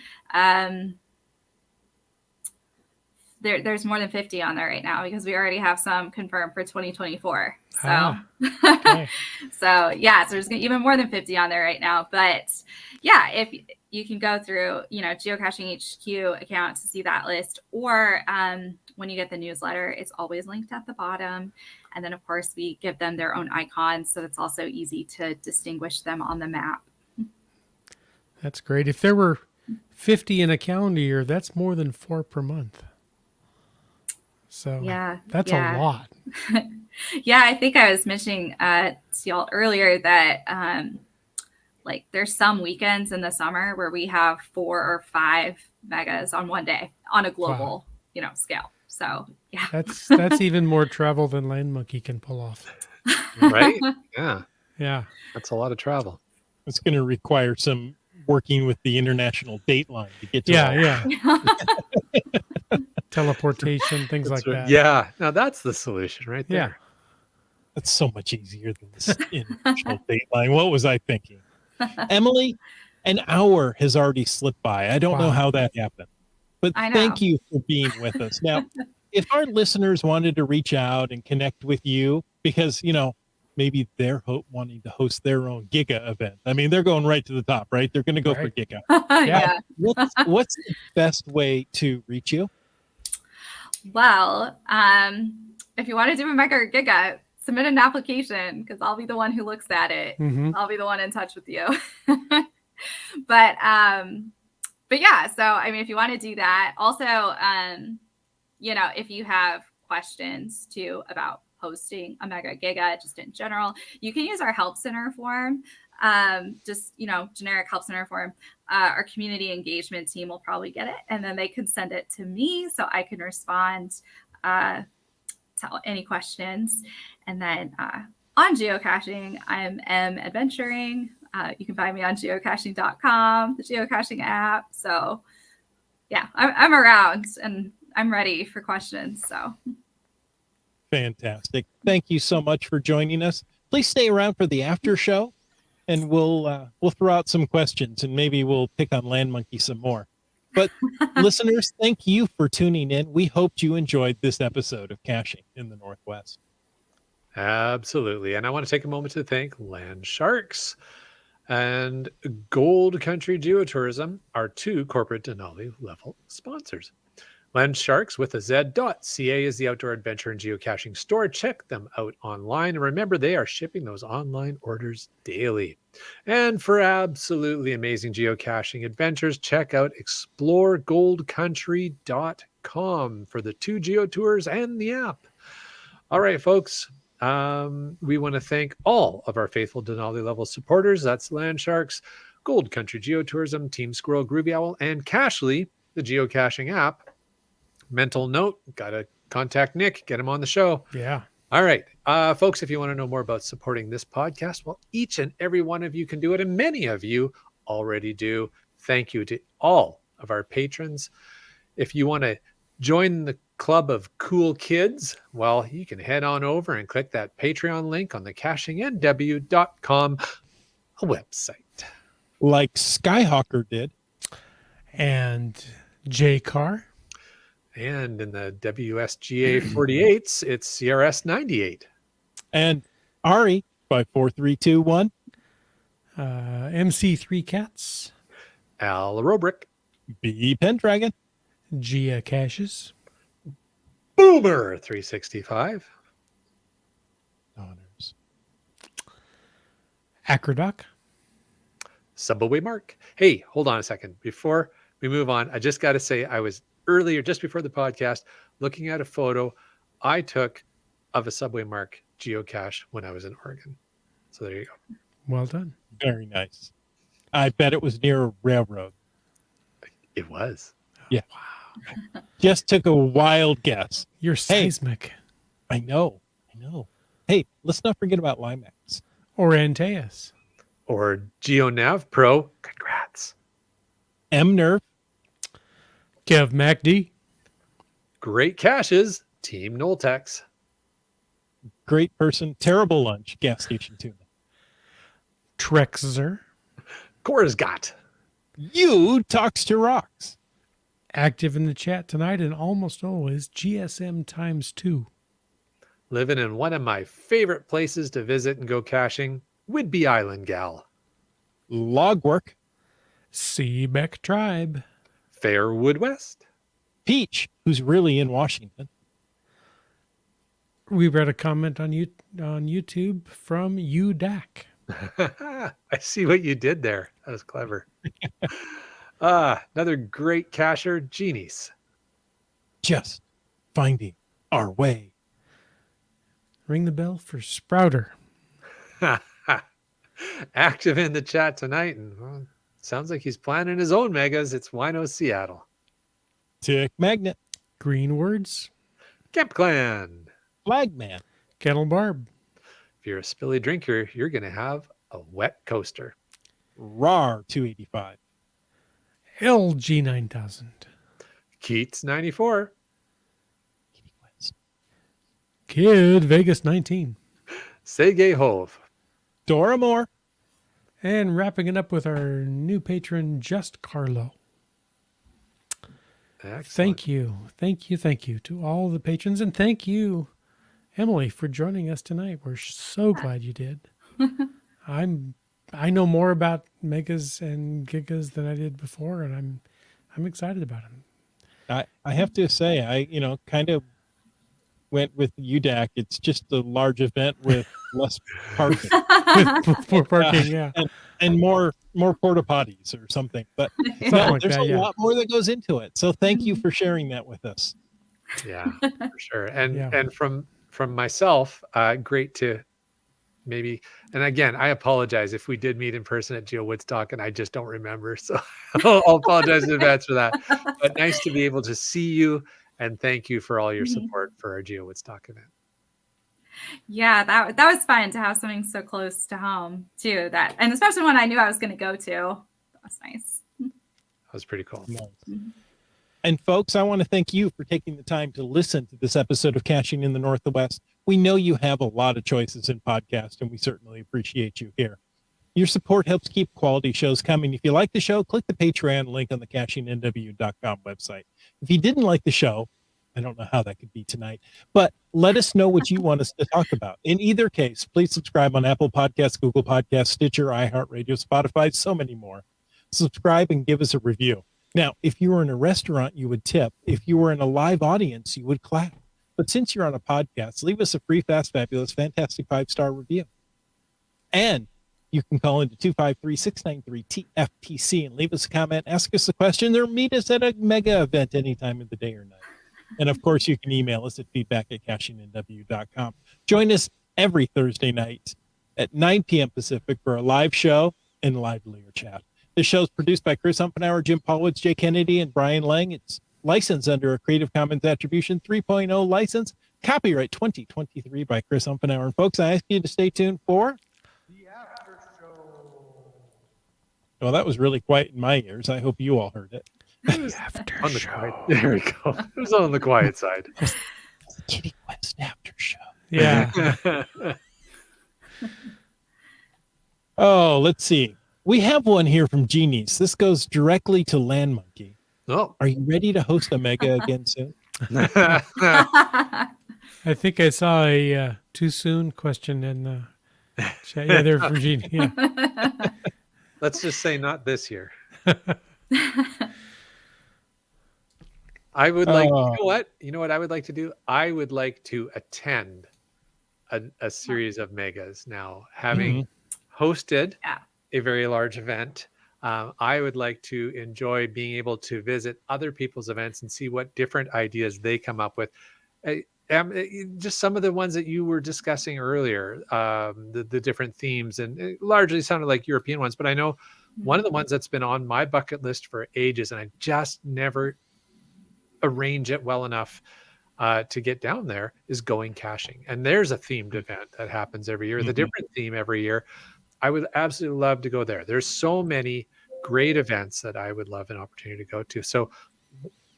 there's more than 50 on there right now because we already have some confirmed for 2024. So, okay. so there's even more than 50 on there right now. But yeah, if you can go through, Geocaching HQ account to see that list, or when you get the newsletter, it's always linked at the bottom. And then, of course, we give them their own icons, so it's also easy to distinguish them on the map. That's great. If there were 50 in a calendar year, that's more than 4 per month. So that's a lot. Yeah, I think I was mentioning to y'all earlier that there's some weekends in the summer where we have 4 or 5 megas on one day on a global, scale. So yeah, that's even more travel than Land Monkey can pull off. Right? Yeah. Yeah. That's a lot of travel. It's going to require some working with the international dateline to get to teleportation, things like that. Yeah. Now that's the solution right there. Yeah. That's so much easier than this international dateline. What was I thinking? Emily, an hour has already slipped by. I don't know how that happened. But thank you for being with us. Now, if our listeners wanted to reach out and connect with you, because, maybe they're wanting to host their own Giga event. I mean, they're going right to the top, right? They're going to go for Right. Giga. Yeah. What's the best way to reach you? Well, if you want to do a mega or giga, submit an application because I'll be the one who looks at it. Mhm. I'll be the one in touch with you. but yeah, so I mean, if you want to do that, also, if you have questions too about hosting a mega giga, just in general, you can use our help center form. Generic help center form. Our community engagement team will probably get it, and then they can send it to me so I can respond to any questions. And then on geocaching, I'm adventuring. You can find me on geocaching.com, the geocaching app. So yeah, I'm around and I'm ready for questions. So Fantastic. Thank you so much for joining us. Please stay around for the after show, and we'll throw out some questions, and maybe we'll pick on Land Monkey some more. But listeners, thank you for tuning in. We hoped you enjoyed this episode of Caching in the Northwest. Absolutely. And I want to take a moment to thank Land Sharks and Gold Country Geotourism, our two corporate Denali level sponsors. Land Sharks with a Z.ca is the outdoor adventure and geocaching store. Check them out online. And remember, they are shipping those online orders daily. And for absolutely amazing geocaching adventures, check out exploregoldcountry.com for the 2 geotours and the app. All right, folks. We want to thank all of our faithful Denali level supporters. That's Land Sharks, Gold Country Geotourism, Team Squirrel, Groovy Owl, and Cachly, the geocaching app. Mental note, got to contact Nick, get him on the show. Yeah. All right. Folks, if you want to know more about supporting this podcast, well, each and every one of you can do it, and many of you already do. Thank you to all of our patrons. If you want to join the club of cool kids, well, you can head on over and click that Patreon link on the cachingnw.com website. Like Skyhawker did. And J Car. And in the WSGA 48s, it's CRS 98. And Ari, 54321. MC3 Cats. Al Robrick. B Pendragon. Geocaches. Boomer 365. Honors. Acrodoc. Subway Mark. Hey, hold on a second. Before we move on, I just got to say, I was earlier, just before the podcast, looking at a photo I took of a Subway Mark geocache when I was in Oregon. So there you go. Well done. Very nice. I bet it was near a railroad. It was. Yeah. Wow. Just took a wild guess. You're seismic. I know. Hey, let's not forget about Limax. Or Antaeus. Or GeoNav Pro. Congrats. M-Nerf. Kev MacD. Great caches. Team Noltex. Great person. Terrible lunch. Gas station tuna. Trexer. Korsgat. You talks to rocks. Active in the chat tonight and almost always GSM times 2. Living in one of my favorite places to visit and go caching, Whidbey Island Gal. Logwork. Seabeck Tribe. Fairwood West. Peach, who's really in Washington. We read a comment on YouTube from UDAC. I see what you did there. That was clever. Another great cacher, Genies. Just finding our way. Ring the bell for Sprouter. Active in the chat tonight, and well, sounds like he's planning his own megas. It's Wino Seattle. Tick Magnet. Green Words. Camp Clan. Flagman. Kettle Barb. If you're a spilly drinker, you're going to have a wet coaster. RAR 285. LG 9000. Keats 94. Kid Vegas 19. Sergey Hove. Dora Moore. And wrapping it up with our new patron, Just Carlo. Excellent. Thank you to all the patrons, and thank you, Emily, for joining us tonight. We're so glad you did. I know more about megas and gigas than I did before, and I'm excited about them. I have to say, I kind of went with UDAC. It's just a large event with less parking. With more parking, yeah. And more porta potties or something. But Something no, like there's that, a yeah. lot more that goes into it. So thank you for sharing that with us. Yeah, for sure. And Yeah. and from myself, great to maybe. And again, I apologize if we did meet in person at Geo Woodstock and I just don't remember. So I'll apologize in advance for that. But nice to be able to see you, and thank you for all your support for our Geo Woodstock event. Yeah, that was fun to have something so close to home too. And especially one I knew I was going to go to. That was nice. That was pretty cool. Nice. And folks, I want to thank you for taking the time to listen to this episode of Caching in the Northwest. We know you have a lot of choices in podcast, and we certainly appreciate you here. Your support helps keep quality shows coming. If you like the show, click the Patreon link on the cachingnw.com website. If you didn't like the show, I don't know how that could be tonight, but let us know what you want us to talk about. In either case, please subscribe on Apple Podcasts, Google Podcasts, Stitcher, iHeartRadio, Spotify, so many more. Subscribe and give us a review. Now, if you were in a restaurant, you would tip. If you were in a live audience, you would clap. But since you're on a podcast, leave us a free, fast, fabulous, fantastic 5-star review. And you can call into 253-693-TFTC and leave us a comment, ask us a question, or meet us at a mega event any time of the day or night. And of course, you can email us at feedback@cachingnw.com. Join us every Thursday night at 9 p.m. Pacific for a live show and livelier chat. The show is produced by Chris Umpenauer, Jim Paulwitz, Jay Kennedy, and Brian Lang. It's licensed under a Creative Commons Attribution 3.0 license. Copyright 2023 by Chris Umpenauer. And folks, I ask you to stay tuned for The after show. Well, that was really quiet in my ears. I hope you all heard it. After On the show. quiet, there we go. It was on the quiet side. Kitty Quest after show. Yeah. Oh, let's see. We have one here from Genies. This goes directly to Land Monkey. Oh. Are you ready to host a mega again soon? I think I saw a too soon question in the chat. Yeah, they're Virginia. Yeah. Let's just say not this year. I would like, you know what I would like to do? I would like to attend a series of megas now, having hosted a very large event. I would like to enjoy being able to visit other people's events and see what different ideas they come up with. Just some of the ones that you were discussing earlier, the different themes, and it largely sounded like European ones, but I know one of the ones that's been on my bucket list for ages, and I just never arrange it well enough to get down there, is going caching. And there's a themed event that happens every year, the different theme every year. I would absolutely love to go there. There's so many great events that I would love an opportunity to go to. So,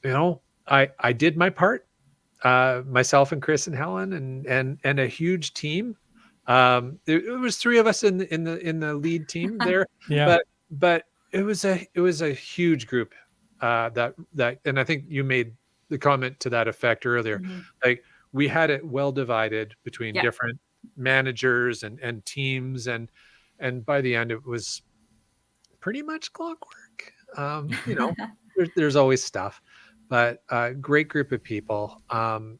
you know, I did my part, myself and Chris and Helen and a huge team. It was 3 of us in the lead team there. Yeah. But it was a huge group that and I think you made the comment to that effect earlier. Like, we had it well divided between different managers and teams, and by the end it was pretty much clockwork. You know, there's always stuff, but great group of people.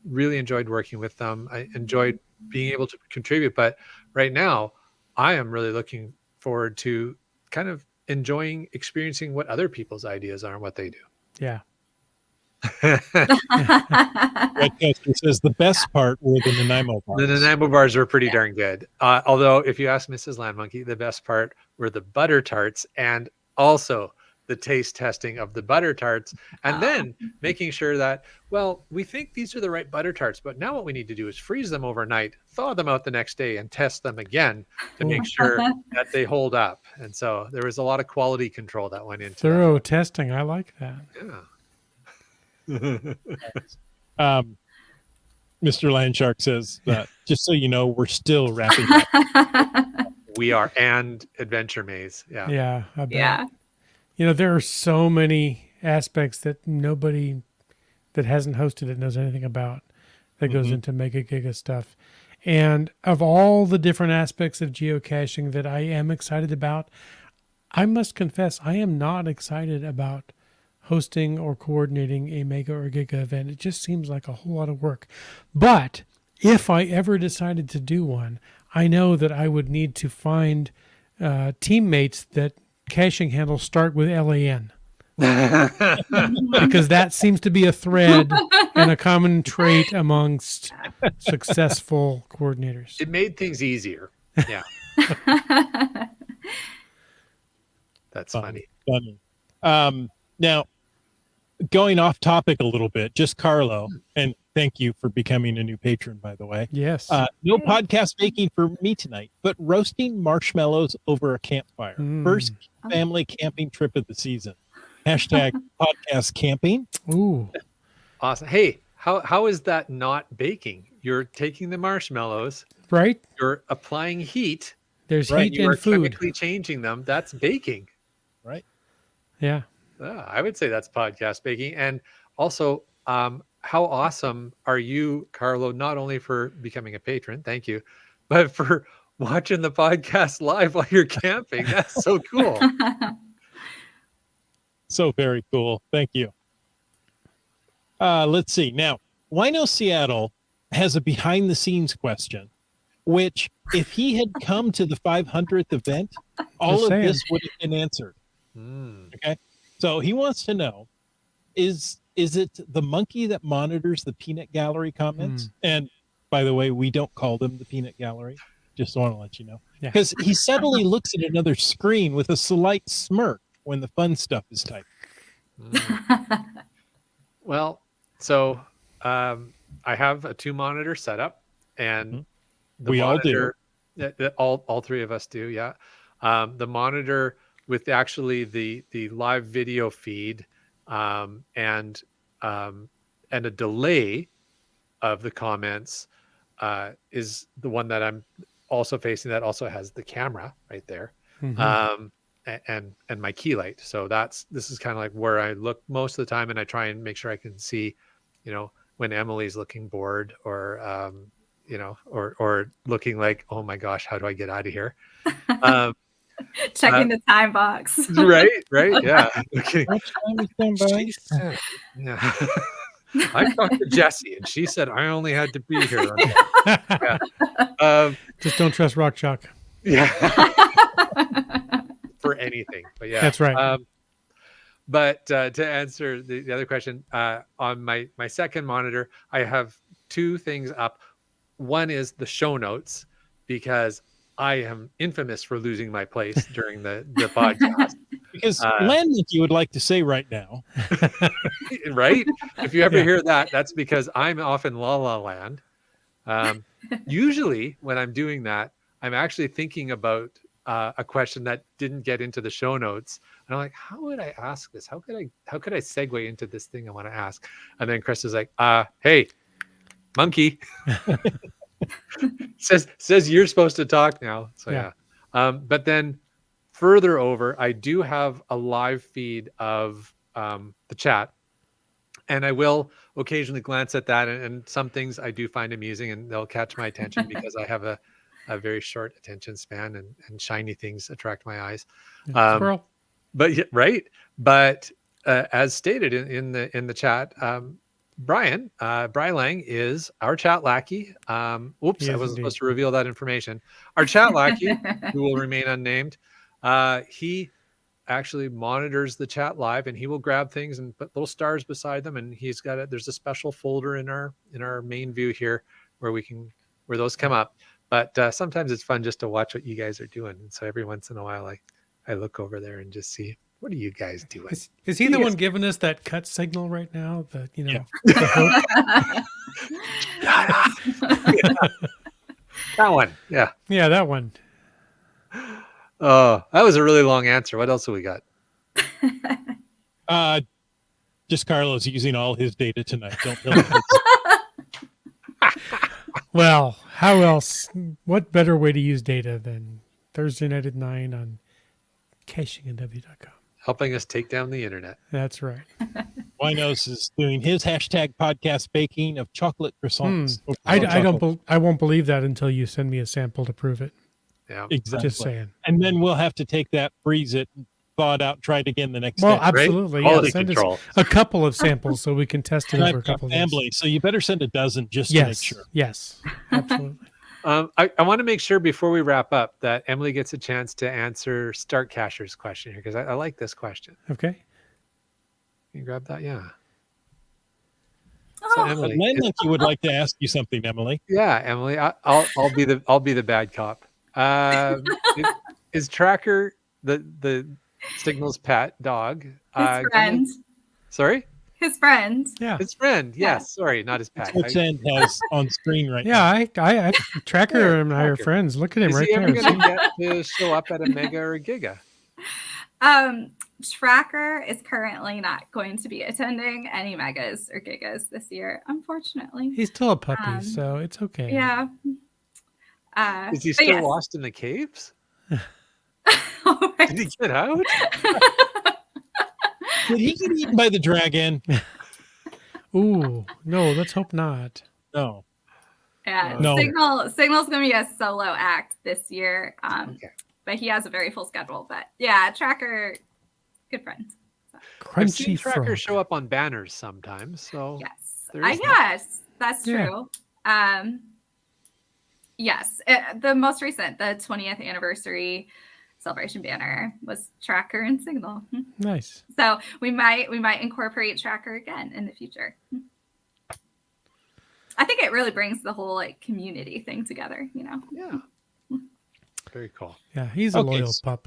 Really enjoyed working with them. I enjoyed being able to contribute, but right now I am really looking forward to kind of experiencing what other people's ideas are and what they do. Yeah. Redcaster says the best part were the Nanaimo bars. The Nanaimo bars were pretty darn good. Although if you ask Mrs. Land Monkey, the best part were the butter tarts, and also the taste testing of the butter tarts, and then making sure that, well, we think these are the right butter tarts, but now what we need to do is freeze them overnight, thaw them out the next day, and test them again to make sure that they hold up. And so there was a lot of quality control that went into Thorough testing. I like that. Yeah. Mr. Landshark says that, just so you know, we're still wrapping up. We are, and Adventure Maze. Yeah. Yeah. I bet. Yeah. You know, there are so many aspects that nobody that hasn't hosted it knows anything about. that goes Mhm. into Mega Giga stuff. And of all the different aspects of geocaching that I am excited about, I must confess I am not excited about hosting or coordinating a Mega or Giga event. It just seems like a whole lot of work. But if I ever decided to do one, I know that I would need to find teammates that caching handles start with LAN, because that seems to be a thread and a common trait amongst successful coordinators. It made things easier. Yeah, that's funny. Funny. Now, going off topic a little bit, just Carlo, and thank you for becoming a new patron, by the way. Yes. No podcast baking for me tonight, but roasting marshmallows over a campfire. First family camping trip of the season. Hashtag podcast camping. Ooh. Awesome. Hey, how is that not baking? You're taking the marshmallows, Right? you're applying heat, There's Right, heat you are and food. chemically changing them. That's baking. Right. Yeah. I would say that's podcast baking. And also, how awesome are you, Carlo, not only for becoming a patron, thank you, but for watching the podcast live while you're camping. That's so cool. So very cool. Thank you. Let's see. Now, Wino Seattle has a behind the scenes question, which if he had come to the 500th event, all of saying. this would have been answered. Okay. So he wants to know, is it the monkey that monitors the peanut gallery comments? And by the way, we don't call them the peanut gallery. Just want to let you know. Yeah. Because he suddenly looks at another screen with a slight smirk when the fun stuff is typed. Well, so I have a 2-monitor setup, and the We all do. monitor, all three of us do, yeah. The monitor with actually the live video feed, and a delay of the comments is the one that I'm also facing, that also has the camera right there. And my key light. So this is kind of like where I look most of the time, and I try and make sure I can see, when Emily's looking bored, or or looking like, oh my gosh, how do I get out of here? Checking the time box. Right, yeah. Okay. She Yeah. I talked to Jessie, and she said I only had to be here. Just don't trust Rock Chalk. Yeah. For anything, but yeah, That's right. But to answer the other question, on my second monitor, I have 2 things up. One is the show notes, because I am infamous for losing my place during the podcast. Because Landon, you would like to say right now, Right? If you ever hear that, that's because I'm off in La La Land. Usually when I'm doing that, I'm actually thinking about a question that didn't get into the show notes, and I'm like, how would I ask this? How could I segue into this thing I want to ask? And then Chris is like, hey, monkey. says you're supposed to talk now. So yeah. But then further over, I do have a live feed of the chat, and I will occasionally glance at that, and some things I do find amusing, and they'll catch my attention because I have a very short attention span, and shiny things attract my eyes. Squirrel. But yeah, right. But as stated in the chat, Brian Lang is our chat lackey. Oops, I wasn't supposed to reveal that information. Our chat lackey, who will remain unnamed, he actually monitors the chat live, and he will grab things and put little stars beside them. And he's got there's a special folder in our main view here where those come up. But sometimes it's fun just to watch what you guys are doing. And so every once in a while, I look over there and just see, what are you guys doing? Is he the one giving us that cut signal right now? The That one. Yeah. Yeah, that one. Oh, that was a really long answer. What else have we got? just Carlos using all his data tonight. Don't tell him. Well, how else? What better way to use data than Thursday night at 9 on cachingandw.com? helping us take down the internet. That's right. Winos is doing his hashtag podcast baking of chocolate croissants. Or I chocolate. don't. I won't believe that until you send me a sample to prove it. Yeah. Exactly. Just saying. And then we'll have to take that, freeze it, thaw it out, try it again the next Well, day. absolutely. Quality Yeah, send control. us a couple of samples so we can test it And over I've a got couple of days. family, so you better send a dozen just to make Yes. sure. Yes. Absolutely. I want to make sure before we wrap up that Emily gets a chance to answer Start Casher's question here because I like this question. Okay. Can you grab that? Yeah. Oh, So But Emily, Landlinky would like to ask you something, Emily. yeah, Emily, I'll be the bad cop. Is Tracker the Signal's pet dog? his friend. Sorry, His friend. Yeah. his friend. Yeah. Yes, sorry, not his pet. Which end has on screen right Yeah. now. I Tracker Yeah, and I are Tracker. friends. Look at him Is right he ever there. going See? to get to show up at a Mega or a Giga? Tracker is currently not going to be attending any megas or gigas this year, unfortunately. He's still a puppy, Um, so it's okay. Yeah. Is he but still yes. lost in the caves? Oh my Did he get out? Did he get eaten by the dragon? Ooh, no, let's hope not. No. Yeah, No. Signal's gonna be a solo act this year. Okay. But he has a very full schedule. But yeah, Tracker, good friend. I've seen Crunchy Tracker frog. show up on banners sometimes. So Yes, there is that. yes, that's Yeah. true. Yes, the most recent, the 20th anniversary celebration banner was Tracker and Signal. Nice. So we might incorporate Tracker again in the future. I think it really brings the whole like community thing together, you know. Yeah. Very cool. Yeah, he's a Okay, loyal so- pup.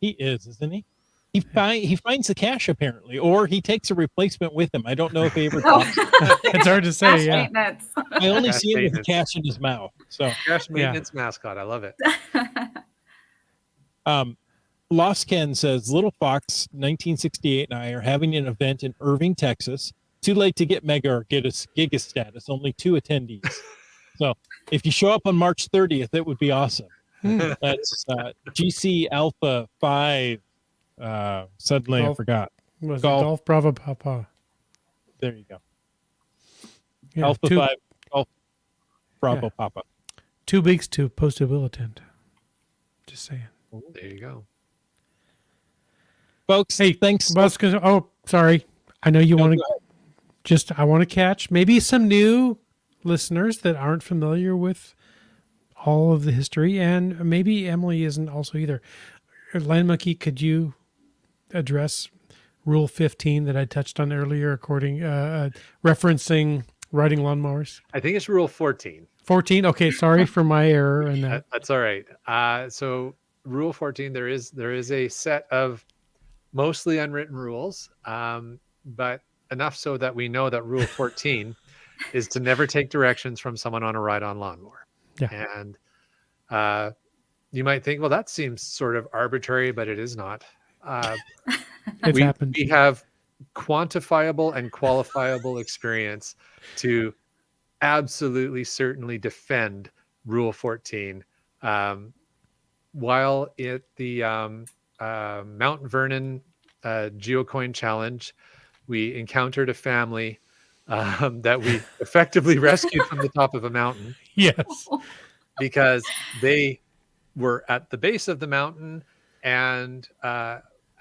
He is, isn't he? He finds the cash apparently, or he takes a replacement with him. I don't know if he ever Oh. talks. It's hard to say. Cash Yeah. maintenance. I only Cash see him with the maintenance. cash in his mouth. So Cash maintenance mascot. I love it. Lost Ken says Little Fox 1968 and I are having an event in Irving, Texas. Too late to get mega or get us Giga status. Only 2 attendees. So if you show up on March 30th, it would be awesome. That's GC Alpha 5. Suddenly I Golf. forgot. Was Golf. it Golf Bravo Papa? There you go. Yeah, Alpha 5 Golf Bravo Yeah. Papa. 2 weeks to post a will attend. Just saying. There you go. Folks, Hey, thanks. Oh, sorry. I know you No, want go to I want to catch maybe some new listeners that aren't familiar with all of the history, and maybe Emily isn't also either. Land Monkey, could you address Rule 15 that I touched on earlier, according referencing riding lawnmowers? I think it's rule 14. 14. Okay, sorry for my error in that. That's all right. So rule 14, there is a set of mostly unwritten rules, but enough so that we know that rule 14 is to never take directions from someone on a ride-on lawnmower. Yeah. And you might think, well, that seems sort of arbitrary, but it is not. It's happened. We have quantifiable and qualifiable experience to absolutely certainly defend Rule 14. While at the Mount Vernon Geocoin Challenge, we encountered a family that we effectively rescued from the top of a mountain Yes. because they were at the base of the mountain and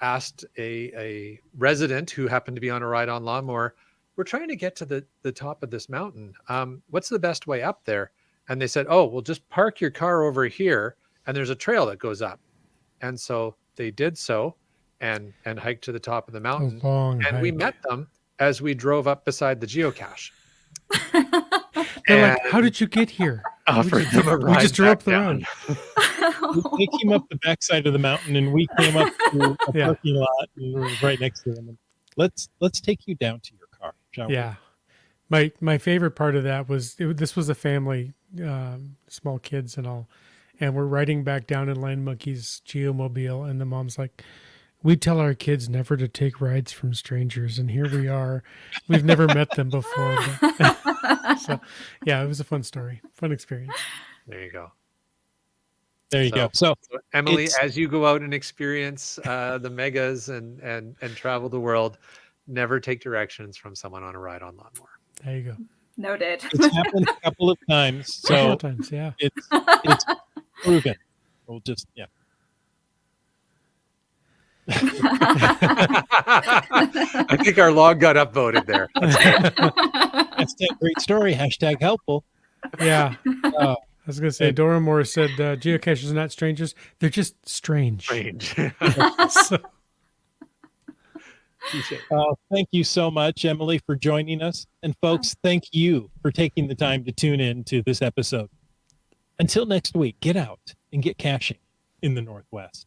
asked a resident who happened to be on a ride-on lawnmower, we're trying to get to the top of this mountain. What's the best way up there? And they said, oh, well, just park your car over here and there's a trail that goes up. And so they did so and hiked to the top of the mountain. A long And we hike. met them as we drove up beside the geocache. They're like, how did you get here? Offered them a We ride just drove up back the down. road. They came up the backside of the mountain, and we came up to a Yeah. parking lot and we were right next to them. And let's take you down to your car, shall we? Yeah. My favorite part of that was this was a family, small kids and all, and we're riding back down in Land Monkey's Geomobile, and the mom's like, we tell our kids never to take rides from strangers, and here we are. We've never met them before. But so, yeah, it was a fun story, fun experience. There you go. There you go. So So Emily, it's- as you go out and experience the megas and travel the world, never take directions from someone on a ride on lawnmower. There you go. Noted. it's happened a couple of times. Couple So of times, yeah. it's proven. We'll just, yeah. I think our log got upvoted there. Hashtag great story. Hashtag helpful. Yeah. Uh, I was going to say, Dora Moore said geocachers are not strangers. They're just strange. Strange. So, Thank you so much, Emily, for joining us. And folks, thank you for taking the time to tune in to this episode. Until next week, get out and get caching in the Northwest.